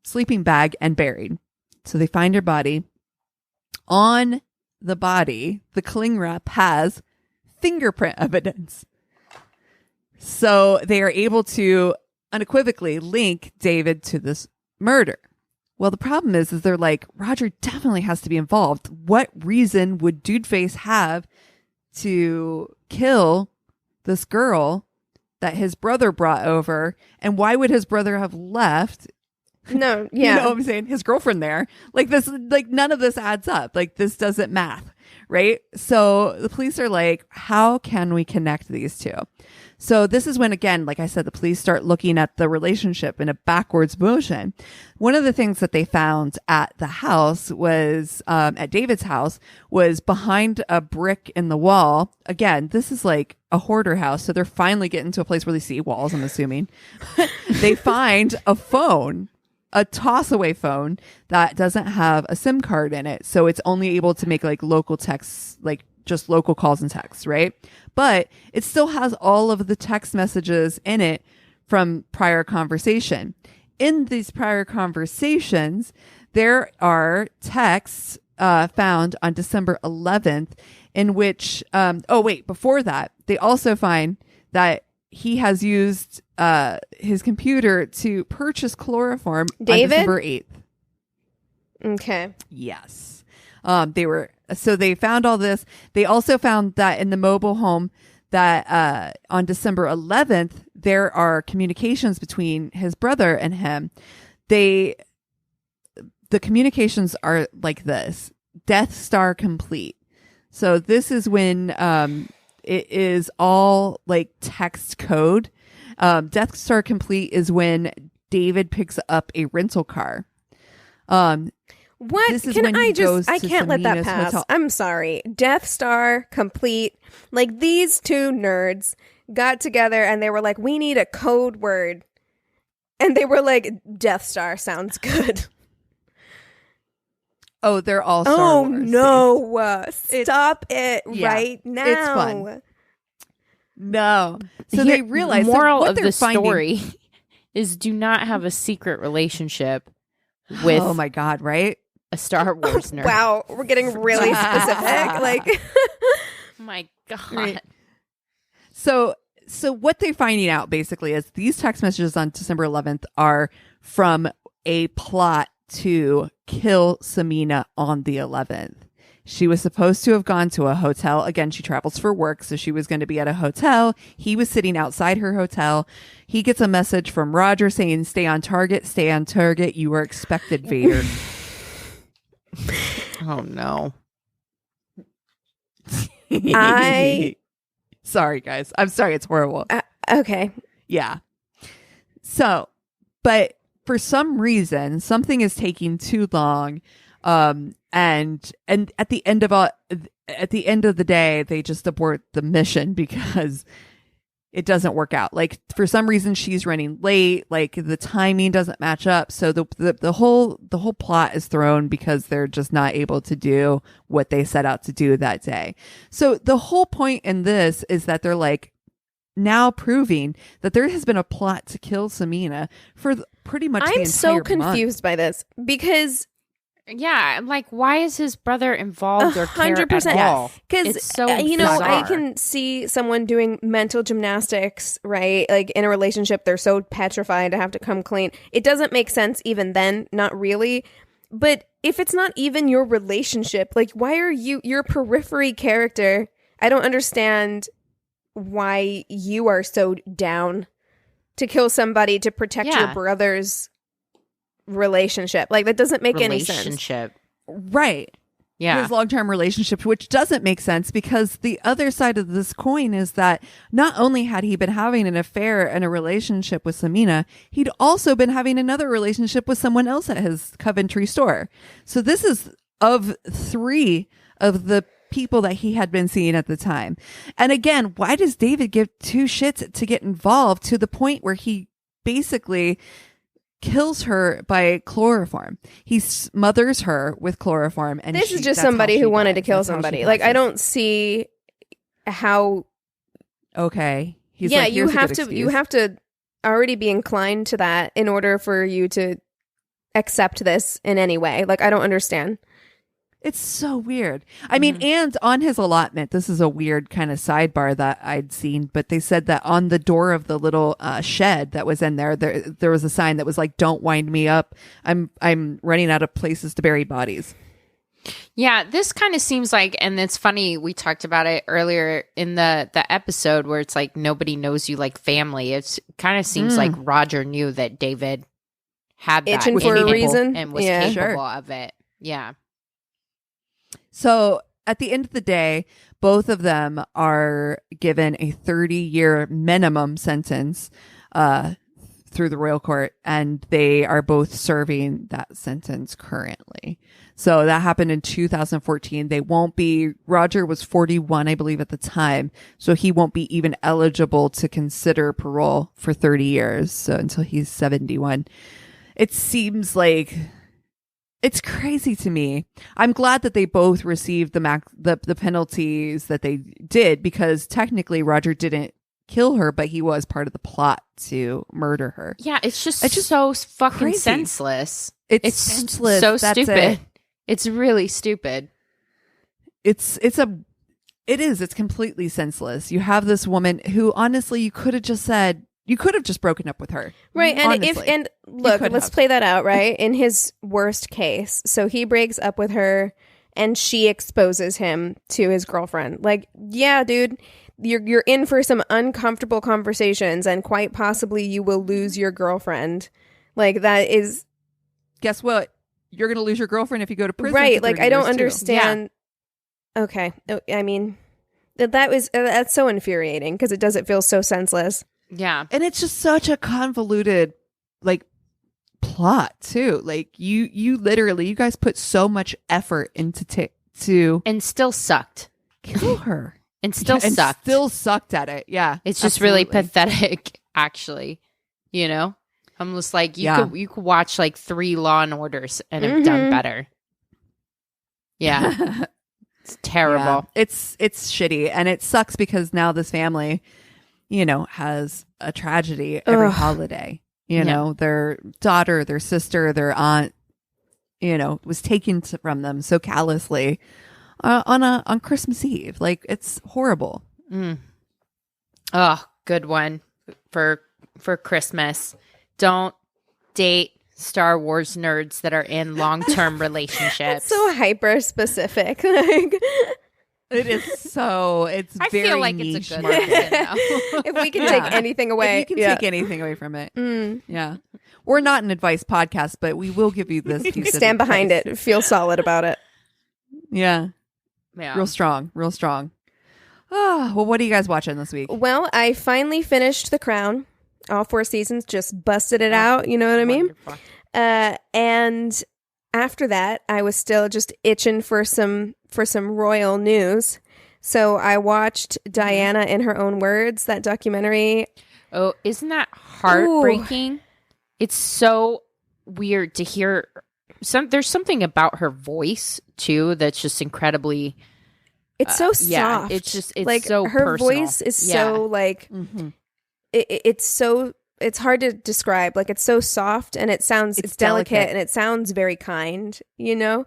sleeping bag and buried. So they find her body. On the body, the cling wrap has fingerprint evidence. So they are able to unequivocally link David to this murder. Well, the problem is they're like, Roger definitely has to be involved. What reason would Dudeface have to kill this girl that his brother brought over? And why would his brother have left? no, yeah. You know what I'm saying? His girlfriend there. Like this, like none of this adds up. Like this doesn't math, right? So the police are like, how can we connect these two? So this is when, again, like I said, the police start looking at the relationship in a backwards motion. One of the things that they found at the house was, at David's house, was behind a brick in the wall. Again, this is like a hoarder house. So they're finally getting to a place where they see walls, I'm assuming. They find a phone, a toss away phone that doesn't have a SIM card in it. So it's only able to make like local texts, like just local calls and texts, right? But it still has all of the text messages in it from prior conversation. In these prior conversations, there are texts found on December 11th in which, before that, they also find that he has used his computer to purchase chloroform David? on December 8th. Okay. Yes. They found all this. They also found that in the mobile home, that on December 11th, there are communications between his brother and him. The communications are like this: Death Star complete. So this is when it is all like text code. Death Star complete is when David picks up a rental car. What? Can I just, I can't let that pass. Hotel. I'm sorry. Death Star complete. Like, these two nerds got together and they were like, we need a code word. And they were like, Death Star sounds good. Oh, they're all Star Wars no. Stop it right now. It's fun. No. So they realize moral what of the story is do not have a secret relationship with oh my God, right? A Star Wars nerd. Wow, we're getting really specific. Like, oh my God. Right. So what they're finding out basically is these text messages on December 11th are from a plot to kill Shameena on the 11th. She was supposed to have gone to a hotel. Again, she travels for work, so she was going to be at a hotel. He was sitting outside her hotel. He gets a message from Roger saying, stay on target, you are expected, Vader. Oh, no. Sorry, guys. I'm sorry. It's horrible. Okay. Yeah. So, but for some reason, something is taking too long. And at the end of the day, they just abort the mission because it doesn't work out. Like, for some reason, she's running late. Like, the timing doesn't match up. So the whole plot is thrown because they're just not able to do what they set out to do that day. So the whole point in this is that they're like now proving that there has been a plot to kill Shameena for pretty much the entire I'm so month. confused by this because yeah, like, why is his brother involved or care 100%, at all? Because, it's so bizarre. I bizarre. can see someone doing mental gymnastics, right? Like, in a relationship, they're so petrified to have to come clean. It doesn't make sense even then, not really. But if it's not even your relationship, like, why are you're a periphery character? I don't understand why you are so down to kill somebody to protect your brother's relationship. Like, that doesn't make any sense. Right. Yeah. His long-term relationship, which doesn't make sense because the other side of this coin is that not only had he been having an affair and a relationship with Shameena, he'd also been having another relationship with someone else at his Coventry store. So this is of 3 of the people that he had been seeing at the time. And again, why does David give 2 shits to get involved to the point where he basically kills her by chloroform? He smothers her with chloroform, and this is just somebody who wanted to kill somebody. Like, I don't see how. Okay, he's yeah, like, you have to already be inclined to that in order for you to accept this in any way. Like, I don't understand. It's so weird. I mean, and on his allotment, this is a weird kind of sidebar that I'd seen, but they said that on the door of the little shed that was in there was a sign that was like, "Don't wind me up. I'm running out of places to bury bodies." Yeah, this kind of seems like, and it's funny, we talked about it earlier in the episode where it's like nobody knows you like family. It kind of seems like Roger knew that David had that itching for a reason and was capable of it. Yeah. So at the end of the day, both of them are given a 30-year minimum sentence through the royal court, and they are both serving that sentence currently. So that happened in 2014. Roger was 41, I believe, at the time, so he won't be even eligible to consider parole for 30 years, so until he's 71. It seems like it's crazy to me. I'm glad that they both received the penalties that they did, because technically Roger didn't kill her, but he was part of the plot to murder her. Yeah, it's just so fucking crazy. Senseless. It's senseless. So stupid. It's really stupid. It's completely senseless. You have this woman who, honestly, you could have just broken up with her. Right. And look, let's play that out, right? In his worst case. So he breaks up with her and she exposes him to his girlfriend. Like, yeah, dude, you're in for some uncomfortable conversations, and quite possibly you will lose your girlfriend. Like, that is... Guess what? You're going to lose your girlfriend if you go to prison. Right. For Like, 30 I don't years, too. understand. Yeah. Okay. I mean, that's so infuriating because it feels so senseless. Yeah. And it's just such a convoluted, like, plot, too. Like, you literally, you guys put so much effort into And still sucked. kill her. And still And sucked. still sucked at it. Yeah. It's just really absolutely. pathetic, actually. You know? I'm just like, you could watch like 3 Law and Orders and have done better. Yeah. It's terrible. Yeah. It's shitty. And it sucks because now this family, you know, has a tragedy every holiday. You know, their daughter, their sister, their aunt, you know, was taken from them so callously on Christmas Eve. Like, it's horrible. Oh, good one for Christmas. Don't date Star Wars nerds that are in long-term relationships. So hyper specific. Like, It's I very feel like niche it's a good market. reason, though. if we can take anything away, If you can take anything away from it. Yeah. We're not an advice podcast, but we will give you this piece of stand behind advice. it. Feel solid about it. Yeah. Yeah. Real strong. Oh, well, what are you guys watching this week? Well, I finally finished The Crown. All 4 seasons, just busted it out. You know what I mean? Wonderful. And after that, I was still just itching for some royal news. So I watched Diana in Her Own Words, that documentary. Oh, isn't that heartbreaking? Ooh. It's so weird to hear. There's something about her voice too that's just incredibly. It's so soft. Yeah, it's like so her personal. voice is so like. It's hard to describe. Like, it's so soft and it's delicate and it sounds very kind, you know?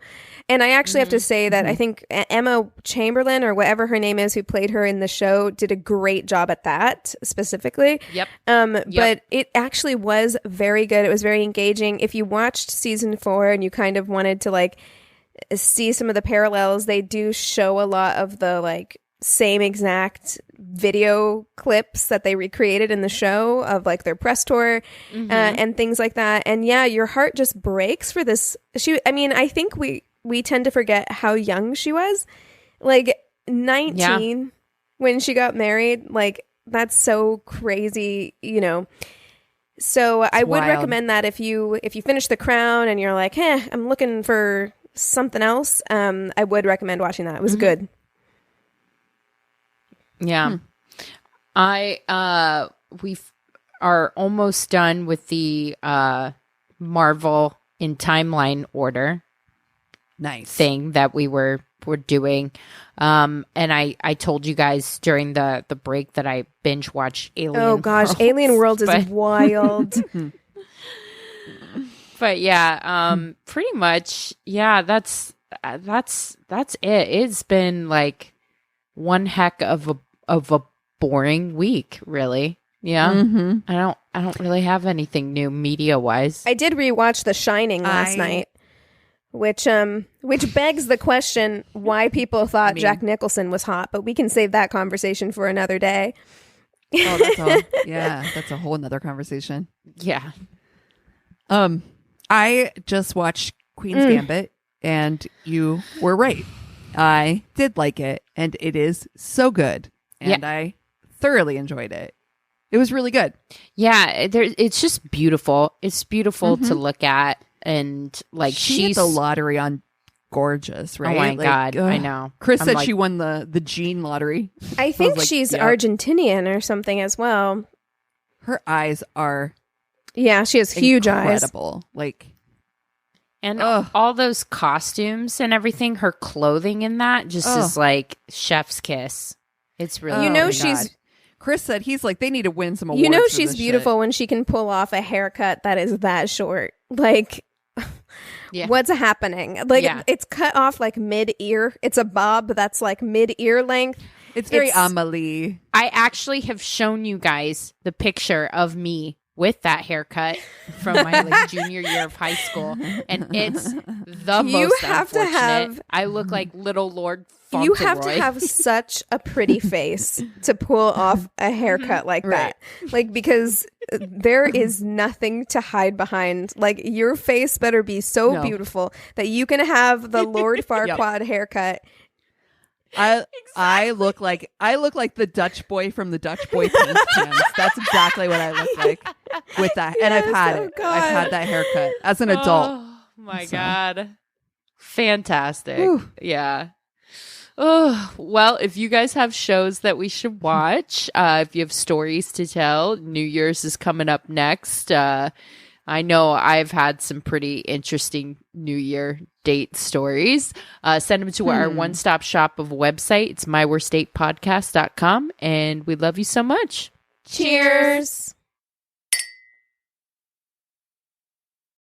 And I actually have to say that I think Emma Chamberlain, or whatever her name is, who played her in the show, did a great job at that specifically. Yep. But it actually was very good. It was very engaging. If you watched season 4 and you kind of wanted to like see some of the parallels, they do show a lot of the like same exact video clips that they recreated in the show of like their press tour and things like that. And yeah, your heart just breaks for this. I think we tend to forget how young she was, like 19 when she got married. Like, that's so crazy, you know? So I would recommend that if you finish The Crown and you're like, I'm looking for something else, I would recommend watching that. It was good. Yeah. We are almost done with the Marvel in timeline order thing that we were doing. And I told you guys during the break that I binge watched Alien Oh gosh, Worlds, Alien Worlds is wild. But yeah, pretty much, yeah, that's it. It's been like one heck of a boring week, really. Yeah. I don't really have anything new media wise. I did rewatch The Shining last night, which begs the question why people thought Jack Nicholson was hot, but we can save that conversation for another day. That's a whole nother conversation. Yeah. I just watched Queen's Gambit, and you were right. I did like it, and it is so good, and I thoroughly enjoyed it. It was really good. Yeah, it's just beautiful. It's beautiful to look at, and like she hit the lottery on gorgeous, right? Oh my God, I know. Chris said she won the gene lottery. I think she's Argentinian or something as well. Her eyes are she has huge eyes. Incredible. Like, and all those costumes and everything, her clothing in that just is like chef's kiss. It's really she's. Chris said he's like, they need to win some awards. You know she's beautiful when she can pull off a haircut that is that short. Like, what's happening? Like, it's cut off like mid-ear. It's a bob that's like mid-ear length. It's very Amelie. I actually have shown you guys the picture of me with that haircut from my like junior year of high school, and it's the most unfortunate. I look like Little Lord You have to Fauntleroy. have such a pretty face to pull off a haircut like that. Like, because there is nothing to hide behind. Like, your face better be so beautiful that you can have the Lord Farquaad haircut. I look like the Dutch boy from the Dutch boy paint cans. That's exactly what I look like with that. And I've had it. God. I've had that haircut as an adult. Oh my God. Fantastic. Yeah. Oh, well, if you guys have shows that we should watch, if you have stories to tell, New Year's is coming up next. I know I've had some pretty interesting New Year date stories. Send them to our one-stop shop of a website. It's myworstatepodcast.com. And we love you so much. Cheers.